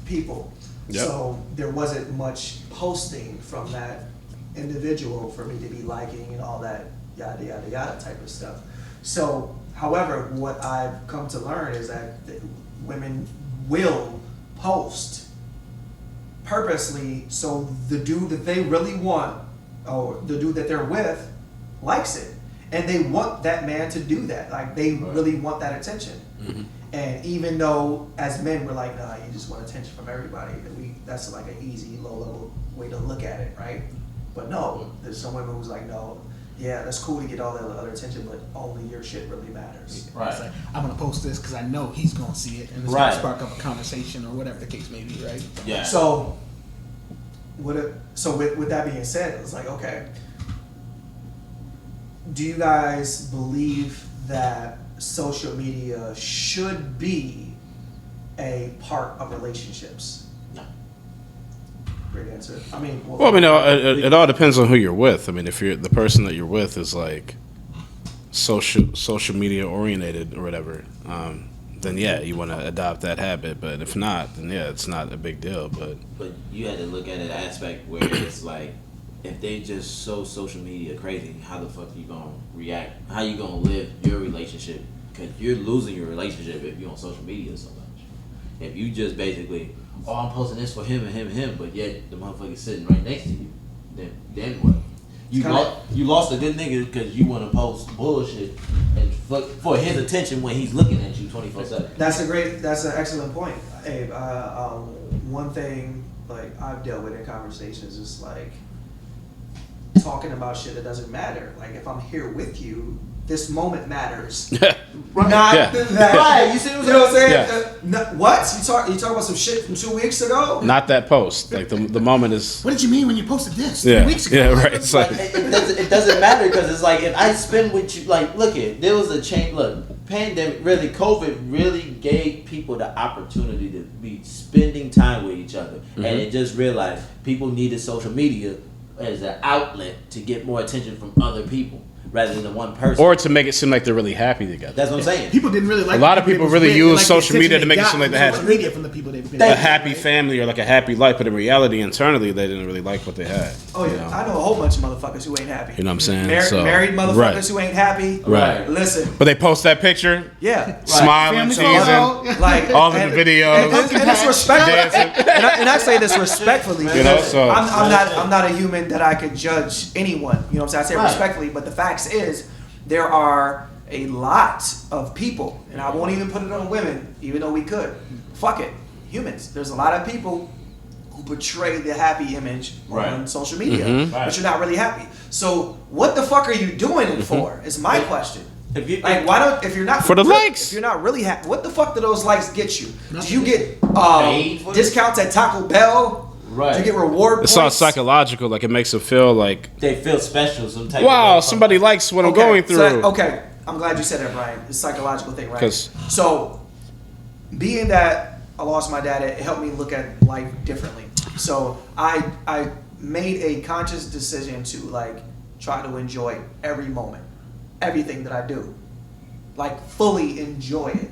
people. Yep. So there wasn't much posting from that individual for me to be liking and all that yada yada yada type of stuff. So, however, what I've come to learn is that women will post purposely so the dude that they really want or the dude that they're with likes it, and they want that man to do that. Like they really want that attention. And even though as men we're like, nah, you just want attention from everybody, that's like an easy low level way to look at it, right? But no, there's some women who's like, no, yeah, that's cool to get all that other attention, but only your shit really matters. Right. It's like, I'm gonna post this because I know he's gonna see it, and it's gonna spark up a conversation or whatever the case may be, right? Yeah. So, with that being said, it's like, okay, do you guys believe that social media should be a part of relationships? Great answer. I mean, it all depends on who you're with. I mean, if the person that you're with is like social media oriented or whatever, then yeah, you want to adopt that habit. But if not, then yeah, it's not a big deal. But you had to look at an aspect where it's like, if they just so social media crazy, how the fuck you gonna react? How you gonna live your relationship? Because you're losing your relationship if you're on social media so much. If you just basically, oh, I'm posting this for him and him and him, but yet the motherfucker's sitting right next to you, then what? You lost a good nigga because you want to post bullshit and for his attention when he's looking at you 24/7. That's an excellent point, Abe. One thing like I've dealt with in conversations is like talking about shit that doesn't matter. Like if I'm here with you, this moment matters. Not that. Right. You see what I'm saying? Yeah. What? You talk about some shit from 2 weeks ago? Not that post. Like the moment is. What did you mean when you posted this 3 weeks ago? Yeah, right. It's like, it doesn't matter because it's like if I spend with you, like look it, there was a change. Look, pandemic really, COVID really gave people the opportunity to be spending time with each other, and it just realized people needed social media as an outlet to get more attention from other people rather than the one person. Or to make it seem like they're really happy together. That's what I'm saying. People didn't really like. A lot of people really use social media to make it seem like they had social media from the people they've been a happy family or like a happy life, but in reality, internally, they didn't really like what they had. Oh yeah, you know? I know a whole bunch of motherfuckers who ain't happy. You know what I'm saying? Married motherfuckers who ain't happy. Right. Listen. But they post that picture. Yeah. Smiling, teasing, like all of the videos, and it's respectful. And I say this respectfully. You know, so I'm not a human that I could judge anyone. You know what I'm saying? I say respectfully, but the facts is there are a lot of people, and I won't even put it on women, even though we could. Fuck it, humans. There's a lot of people who portray the happy image on social media, but you're not really happy. So what the fuck are you doing it for? Is my question. If you're not for the likes, if you're not really happy, what the fuck do those likes get you? Do you get discounts at Taco Bell? Right. Do you get reward points? It's all psychological. Like it makes them feel like they feel special. Some type wow, somebody likes what I'm going through. So, I'm glad you said that, Brian. It's a psychological thing, right? So, being that lost my dad, it helped me look at life differently. So I made a conscious decision to like try to enjoy every moment, everything that I do, like fully enjoy it,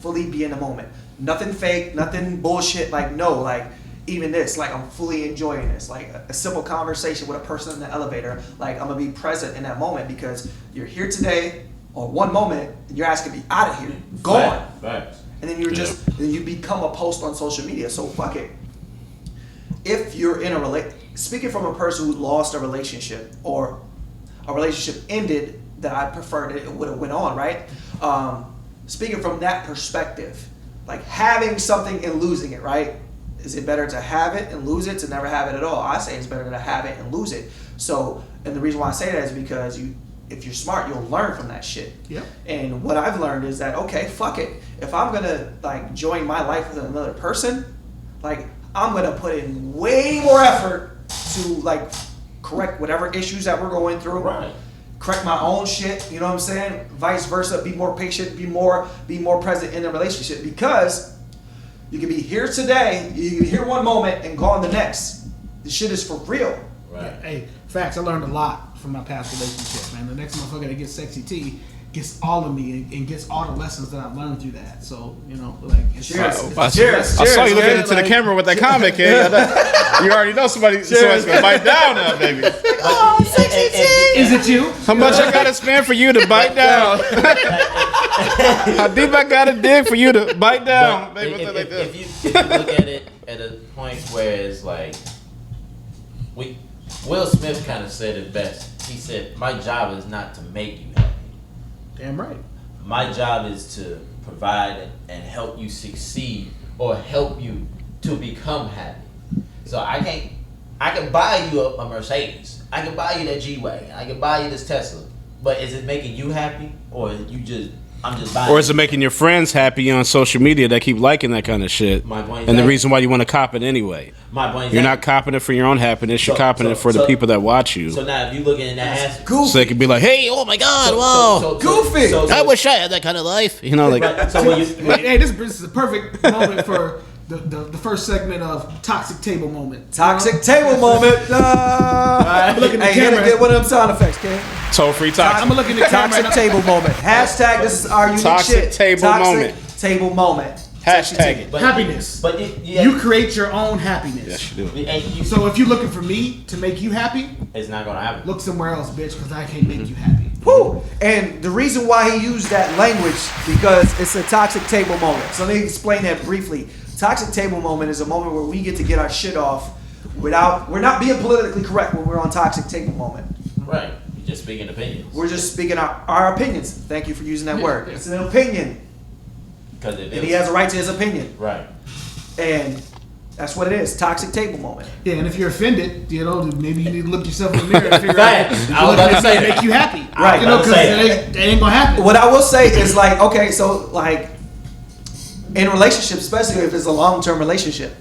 fully be in the moment. Nothing fake, nothing bullshit. Like no, like even this, like I'm fully enjoying this. Like a simple conversation with a person in the elevator, like I'm gonna be present in that moment because you're here today, or one moment, and you're asking me out of here, gone. Right. And then then you become a post on social media. So fuck it. If you're in speaking from a person who lost a relationship or a relationship ended that I preferred it would have went on, right? Speaking from that perspective, like having something and losing it, right? Is it better to have it and lose it, to never have it at all? I say it's better to have it and lose it. So, and the reason why I say that is because if you're smart, you'll learn from that shit. Yep. And what I've learned is that, okay, fuck it. If I'm gonna like join my life with another person, like I'm gonna put in way more effort to like correct whatever issues that we're going through. Right. Correct my own shit, you know what I'm saying? Vice versa, be more patient, be more present in the relationship, because you can be here today, you can hear one moment and gone the next. This shit is for real. Right. Hey, facts. I learned a lot from my past relationship, man. The next motherfucker that gets sexy T gets all of me and gets all the lessons that I've learned through that. So, you know, like, it's, Cheers. it's- I saw you looking man. into the Like, camera with that comment, kid. You already know somebody's gonna bite down now, baby. Is it you? How much I gotta spend for you to bite down? How deep I gotta dig for you to bite down? But Baby, what's that like if this? you look at it at a point where it's like, Will Smith kind of said it best. He said, "My job is not to make you happy. Damn right. My job is to provide and help you succeed or help you to become happy. So I can buy you a Mercedes. I can buy you that G-Wagon. I can buy you this Tesla. But is it making you happy, or I'm just buying Or is it making your friends happy on social media that keep liking that kind of shit? My point is And the that- reason why you want to cop it anyway. My point is You're that- not copping it for your own happiness. You're So- copping so- it for the so- people that watch you. So now if you look in that aspect, So they can be like, hey, oh my God, wow. Goofy. I wish I had that kind of life. You know, like, Right, so when you, Hey, this is a perfect moment for the first segment of Toxic Table Moment. Toxic table moment. I'm looking at the Hey, you gotta camera. get one of them sound effects, kid. toll free I'm toxic. gonna look in the camera. Toxic table moment. Hashtag this is our unique Toxic shit. table Toxic moment. table moment. Hashtag it. but- Happiness. But You create your own happiness. Yes, you do. and you, So if you're looking for me to make you happy, it's not gonna happen. look somewhere else, bitch, because I can't make you happy. Woo! And the reason why he used that language, because it's a toxic table moment. So let me explain that briefly. Toxic table moment is a moment where we get to get our shit off we're not being politically correct when we're on toxic table moment. Right. You're just speaking opinions. We're just speaking our opinions. Thank you for using that word. It's an opinion. Because if And he has a right to his opinion. right. And that's what it is. Toxic table moment. Yeah, and if you're offended, you know, maybe you need to look yourself in the mirror and figure out Facts. if I you're was looking about to at say me to that. make you happy. Right. You know, I was because about to say it ain't gonna happen. What I will say is like, okay, so like in relationships, especially if it's a long-term relationship,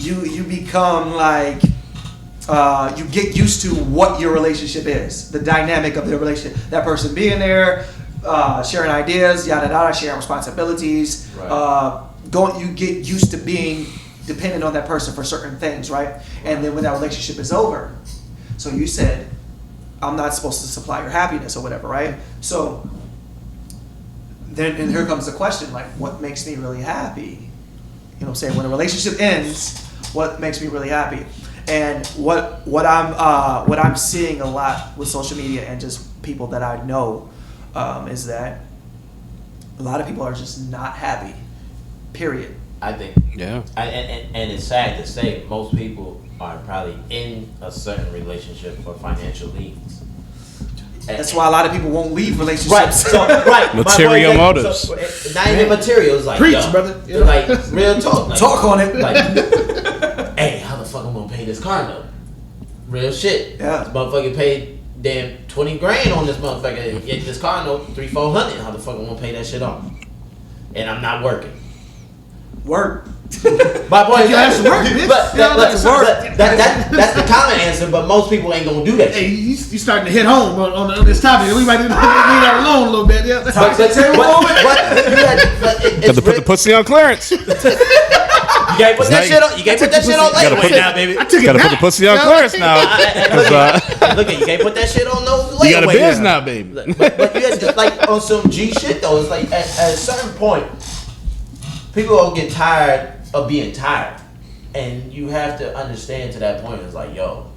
you become like you get used to what your relationship is, the dynamic of the relationship. That person being there, sharing ideas, yada yada, sharing responsibilities. Right. You get used to being dependent on that person for certain things, right? And then when that relationship is over, so you said, I'm not supposed to supply your happiness or whatever, right? So then, and here comes the question, like, what makes me really happy? You know what I'm saying? When a relationship ends, what makes me really happy? And what I'm seeing a lot with social media and just people that I know is that a lot of people are just not happy. Period. I think. Yeah. And it's sad to say most people are probably in a certain relationship for financial needs. That's why a lot of people won't leave relationships. Right. So, right. My Material point is- motives. So, not even materials. Like, Preach, yo, brother. Yeah. Like real talk. Like, Talk on it. Like, hey, how the fuck I'm gonna pay this car note? Real shit. Yeah. This motherfucker paid damn 20 grand on this motherfucker. Get this car note 300-400. How the fuck I'm gonna pay that shit off? And I'm not working. Work. My point is that's work, bitch. But Yeah, that's work. that's the common answer. But most people ain't gonna do that. Hey, you starting to hit home on this topic. We might leave that alone a little bit. Yeah. But Got to put the pussy on clearance. can't put that shit on. You can't put that shit on Gotta put lightweight now, baby. I took it Gotta back. put the pussy on Clarence now. Look at you can't put that shit on no lightweight. You got a biz now, baby. But you have to, like on some G shit though. It's like at a certain point, people all get tired of being tired, and you have to understand to that point. It's like, yo,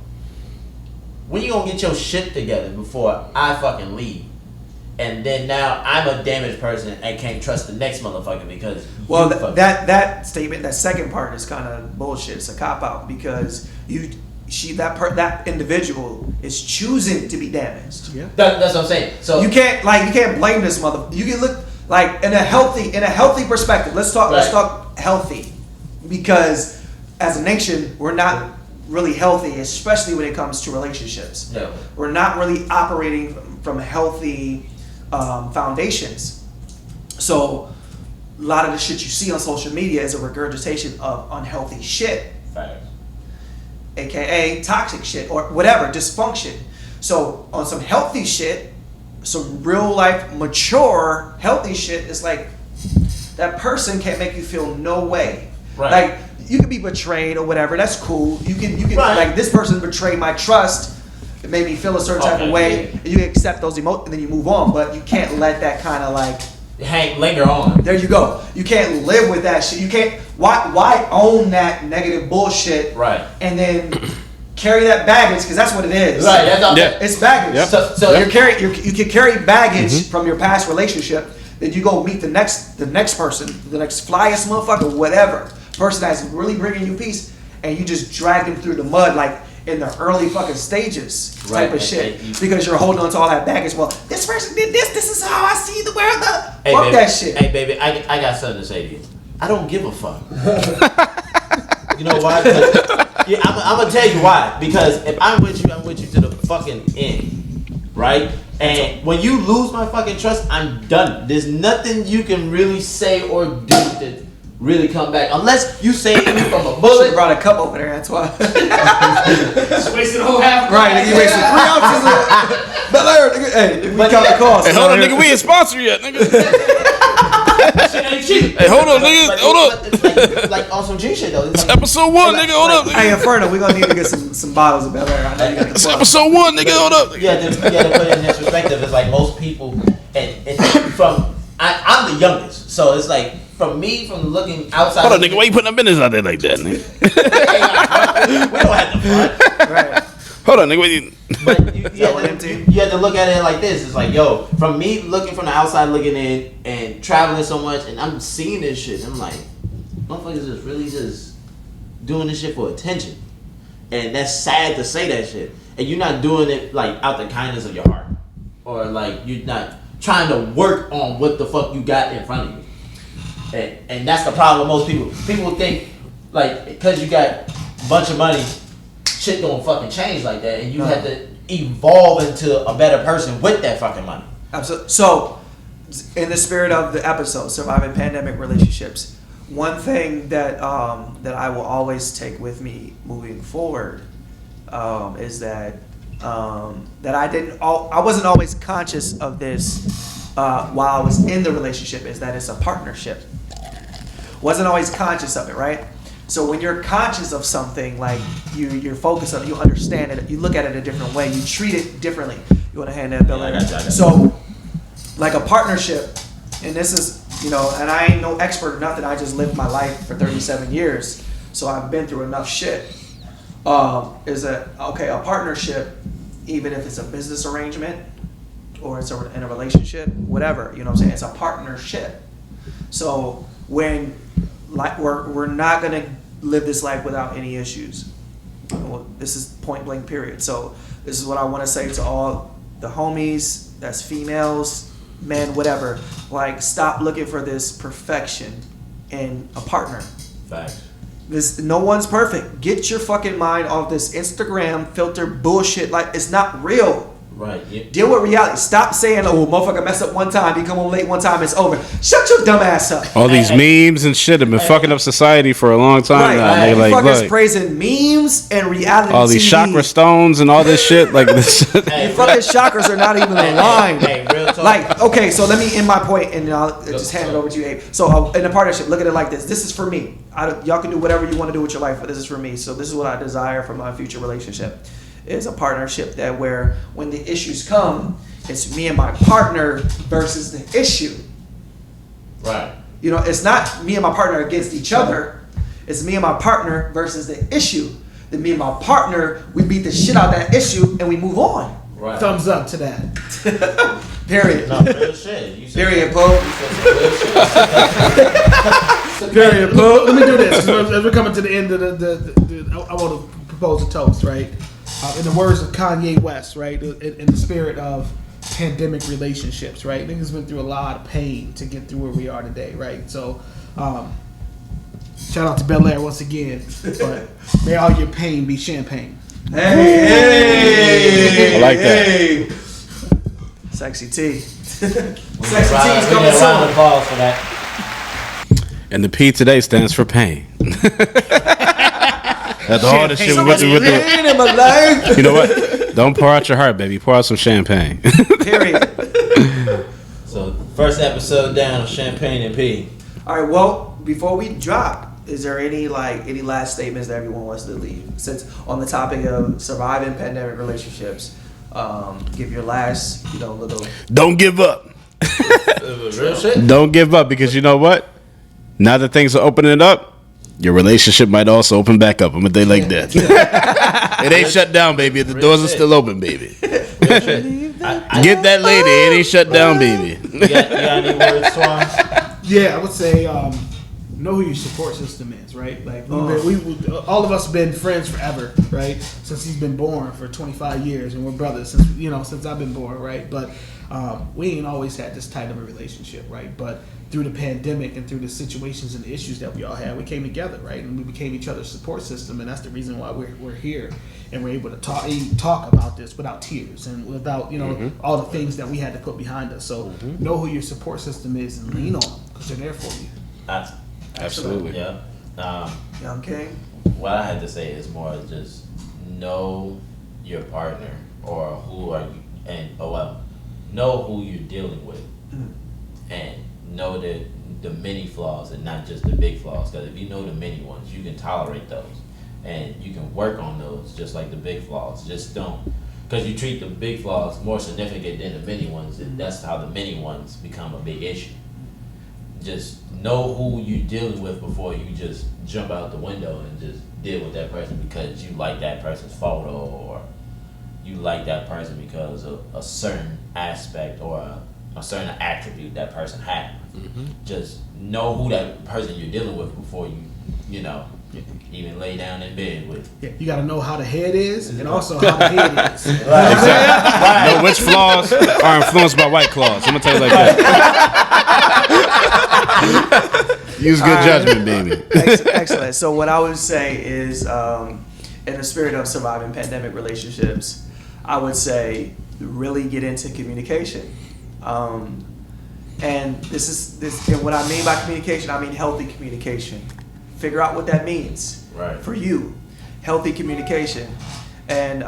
when you gonna get your shit together before I fucking leave? And then now I'm a damaged person and can't trust the next motherfucker because Well, you fucking- that statement, that second part is kind of bullshit. It's a cop out because that individual is choosing to be damaged. Yeah. that's what I'm saying. So You can't blame this mother. You can look like in a healthy perspective. Let's talk healthy, because as a nation we're not really healthy, especially when it comes to relationships. Yeah. We're not really operating from healthy foundations. So a lot of the shit you see on social media is a regurgitation of unhealthy shit, Facts. aka toxic shit or whatever, dysfunction. So on some healthy shit, some real life mature healthy shit, it's like that person can't make you feel no way. Right. Like you can be betrayed or whatever, that's cool. You can Right. like this person betrayed my trust. It made me feel a certain type of way, and you accept those emotions, and then you move on. But you can't let that kind of like. Linger on. There you go. You can't live with that shit. You can't. Why own that negative bullshit? Right. And then carry that baggage, because that's what it is. Right. That's all. Yeah. It's baggage. Yep. So You can carry baggage from your past relationship. Then you go meet the next person, the next flyest motherfucker, whatever person that's really bringing you peace, and you just drag them through the mud like in the early fucking stages Right, type of shit, and because you're holding on to all that baggage. Well, this person did this. This is how I see the world. Hey, Fuck baby, that shit. Hey, baby, I got something to say to you. I don't give a fuck. You know why? 'Cause- yeah, I'm gonna tell you why. Because if I'm with you to the fucking end, right? And when you lose my fucking trust, I'm done. There's nothing you can really say or do to really come back, unless you say it from a Should have bullet. brought a cup over there. That's why. Just wasted a whole half. Right, nigga, you wasted 3 ounces of Bel Air, nigga. Hey, we But- count the cost. Hey, hold on, nigga. We ain't sponsored yet, nigga. Shit ain't cheap. Hey, hold on, nigga. But Hold up. it's like on some G shit though. It's like, Episode 1, nigga. Hold up. Hey, Nigga. Inferno, we're gonna need to get some bottles of Bel Air. I know you got the It's plug. episode 1, nigga. Hold up. you have to put it in this perspective. It's like most people, and I'm the youngest, so it's like from looking outside. Hold on, nigga. Why you putting that business out there like that, nigga? We don't have to front. Right. Hold on, nigga. What you... But you that what have empty? you have to look at it like this. It's like, yo, from me looking from the outside, looking in, and traveling so much, and I'm seeing this shit. I'm like, motherfuckers is really just doing this shit for attention, and that's sad to say that shit. And you're not doing it like out the kindness of your heart, or like you're not trying to work on what the fuck you got in front of you. And that's the problem with most people. People think like because you got a bunch of money, shit don't fucking change like that, and you have to evolve into a better person with that fucking money. Absolutely. So, in the spirit of the episode, surviving pandemic relationships, one thing that that I will always take with me moving forward is that I wasn't always conscious of this while I was in the relationship. Is that it's a partnership. Wasn't always conscious of it, right? So when you're conscious of something, like you're focused on it, you understand it, you look at it a different way, you treat it differently. You want to hand that bill? Yeah, I got you. So, like a partnership, and this is, and I ain't no expert or nothing. I just lived my life for 37 years, so I've been through enough shit. Is that okay? A partnership, even if it's a business arrangement or it's in a relationship, whatever, you know what I'm saying? It's a partnership. So when we're not gonna live this life without any issues. Well, this is point blank period. So this is what I want to say to all the homies, that's females, men, whatever. Like, stop looking for this perfection in a partner. Facts. No one's perfect. Get your fucking mind off this Instagram filter bullshit. Like, it's not real. Right. Yeah. Deal with reality. Stop saying, "Oh, motherfucker, mess up one time, you come home late one time, it's over." Shut your dumb ass up. All these memes and shit have been fucking up society for a long time Right, now. you They like, fuckers look, praising memes and reality all these TV. chakra stones and all this shit. Like this. Your fucking chakras are not even aligned. Hey, real talk. Like, okay, so let me end my point and I'll just hand it over to you, Abe. So, in a partnership, look at it like this. This is for me. Y'all can do whatever you want to do with your life, but this is for me. So, this is what I desire from my future relationship. Is a partnership that where when the issues come, it's me and my partner versus the issue. Right. You know, it's not me and my partner against each other. It's me and my partner versus the issue. Then me and my partner, we beat the shit out of that issue and we move on. Right. Thumbs up to that. Period. No, real shit. You said, Period, Poe. you said some real shit. Period. But let me do this. As we're coming to the end of I want to propose a toast, right? In the words of Kanye West, right? In the spirit of pandemic relationships, right? Niggas been through a lot of pain to get through where we are today, right? So, shout out to Bel Air once again. But may all your pain be champagne. Hey, I like that. hey. Sexy T. Sexy T is We coming get a round of soon. applause for that. And the P today stands for pain. That's all the shit we went through with the. Pain in my life. You know what? Don't pour out your heart, baby. Pour out some champagne. Period. So, first episode down of Champagne and P. All right. Well, before we drop, is there any last statements that everyone wants to leave? Since on the topic of surviving pandemic relationships, give your last, little. Don't give up. Real shit? Don't give up because you know what? Now that things are opening up, your relationship might also open back up. I'm gonna say like that. It ain't shut down, baby. The doors are still open, baby. Real shit. Get that lady. It ain't shut down, baby. You got any words, Swans? Yeah, I would say know who your support system is, right? Like all of us have been friends forever, right? Since he's been born for 25 years, and we're brothers since I've been born, right? But we ain't always had this tight of a relationship, right? But through the pandemic and through the situations and the issues that we all had, we came together, right? And we became each other's support system, and that's the reason why we're here and we're able to talk about this without tears and without all the things that we had to put behind us. So know who your support system is and lean on them because they're there for you. Absolutely. Yeah. Young King. What I had to say is more just know your partner or who are you, know who you're dealing with, and know the many flaws and not just the big flaws. Because if you know the many ones, you can tolerate those, and you can work on those just like the big flaws. Just don't, because you treat the big flaws more significant than the many ones, and that's how the many ones become a big issue. Just know who you're dealing with before you just jump out the window and just deal with that person because you like that person's photo or you like that person because of a certain aspect or a certain attribute that person had. Just know who that person you're dealing with before you even lay down in bed with. Yeah, you got to know how the head is and also how the head is. Know which flaws are influenced by White Claws. I'm gonna tell you like that. Use good judgment, baby. Excellent. So what I would say is, in the spirit of surviving pandemic relationships, I would say really get into communication. And and what I mean by communication, I mean healthy communication. Figure out what that means for you. Healthy communication. And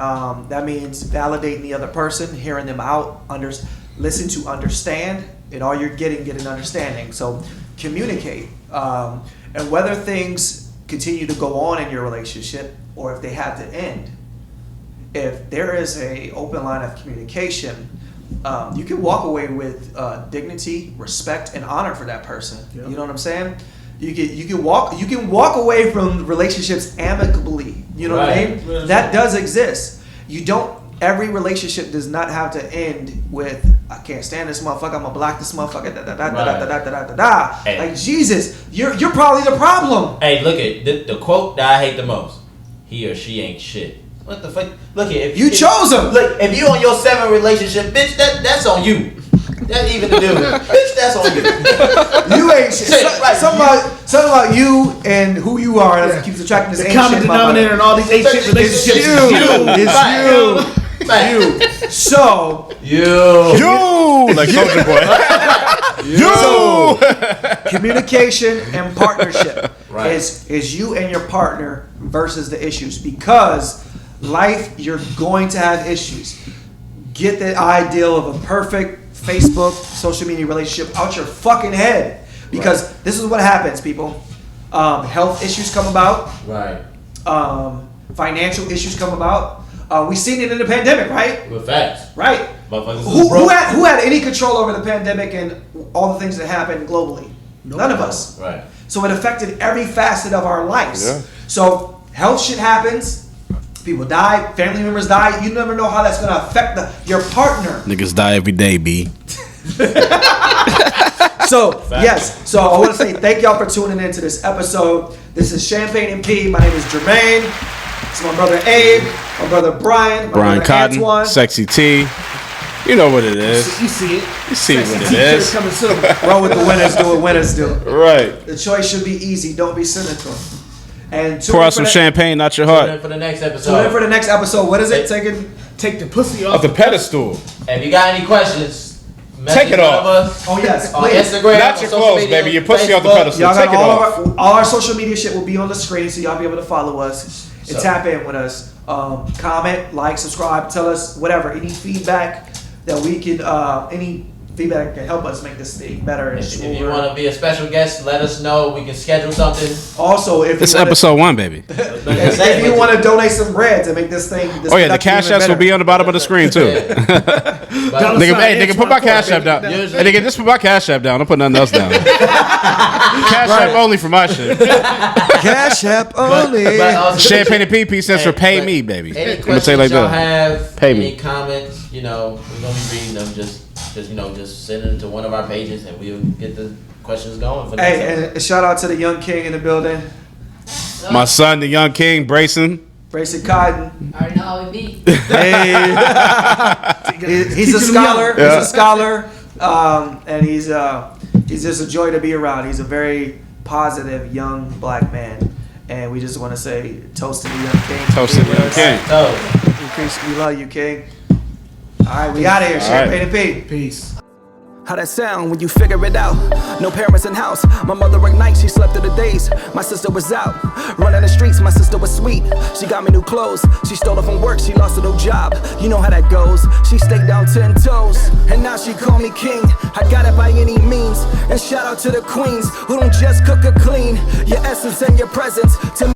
that means validating the other person, hearing them out, listen to understand, and all you're get an understanding. So communicate. And whether things continue to go on in your relationship or if they have to end, if there is a open line of communication, you can walk away with dignity, respect, and honor for that person. Yeah. You know what I'm saying? You can walk away from relationships amicably. You know what I mean? Right. That does exist. Every relationship does not have to end with I can't stand this motherfucker, I'm gonna block this motherfucker. Hey. Like Jesus, you're probably the problem. Hey, look at the quote that I hate the most. He or she ain't shit. What the fuck? Look at if You chose him. Look, if you on your 7 relationship, bitch, that's on you. That's even the deal. Bitch, that's on you. You ain't shit. Right. Something about you and who you are that keeps attracting this The ain't common shit denominator in all these ain't shit relationships. It's you. Fact. So You like Soldier Boy. You. communication and partnership Right. is you and your partner versus the issues, because life, you're going to have issues. Get the ideal of a perfect Facebook social media relationship out your fucking head, because this is what happens, people. Health issues come about, Right. financial issues come about. We seen it in the pandemic, right? With facts. Right. Motherfuckers is Who broke. had any control over the pandemic and all the things that happened globally? None of us. Right. So it affected every facet of our lives. Yeah. So health shit happens. People die. Family members die. You never know how that's going to affect your partner. Niggas die every day, B. So yes. So I want to say thank y'all for tuning in to this episode. This is Champagne and P. My name is Jermaine. It's my brother Abe. My brother Brian. My Brian brother Cotton, Antoine. Sexy T. You know what it is. You see it. You see what it T-shirt is. coming soon. Roll with the winners. Do what winners do. Right. The choice should be easy. Don't be cynical. And tune Pour in out for some the- champagne, not your Tune in heart. for the next Tune in episode. for the next episode. What is it? Take the pussy Off off. the pedestal. If you got any questions, message Take it one off. of us Oh yes, on please. Instagram. Not on your social clothes, media, baby. Your pussy off the Facebook. pedestal. Y'all got Take it off. all our social media shit will be on the screen, so y'all be able to follow us and So- tap in with us. Comment, like, subscribe, tell us whatever, any feedback that we can, any feedback can help us make this thing better and If you smoother. want to be a special guest, let us know. We can schedule something. Also, if It's you wanna, episode 1, baby. if you want to donate some bread to make this thing, Oh yeah, the cash apps will be on the bottom of the screen too. But Nigga, hey, nigga, put my cash app down. Hey, Usually- nigga, just put my cash app down. Don't put nothing else down. Cash app only for my shit. Cash app only. but also- Champagne and PP stands for Hey, pay but me, baby. Any I'm gonna questions say it like y'all that. have, Pay any me. comments, we're gonna be reading them. Just send it to one of our pages, and we'll get the questions going for next Hey, episode. and shout out to the young king in the building, My son, the young king, Brayson. Brayson Cotton. I already know how it be. Hey. He's a Teaching them scholar. young. Yeah. He's a scholar, and he's just a joy to be around. He's a very positive young black man, and we just want to say toast to the young king. Toast to the young king. So, We love you, king. All right, we out of here. All Champagne and P. Peace. How that sound when you figure it out? No parents in house. My mother at night, she slept through the days. My sister was out, running the streets. My sister was sweet. She got me new clothes. She stole it from work. She lost her new job. You know how that goes. She stayed down 10 toes, and now she call me king. I got it by any means. And shout out to the queens who don't just cook or clean. Your essence and your presence to me.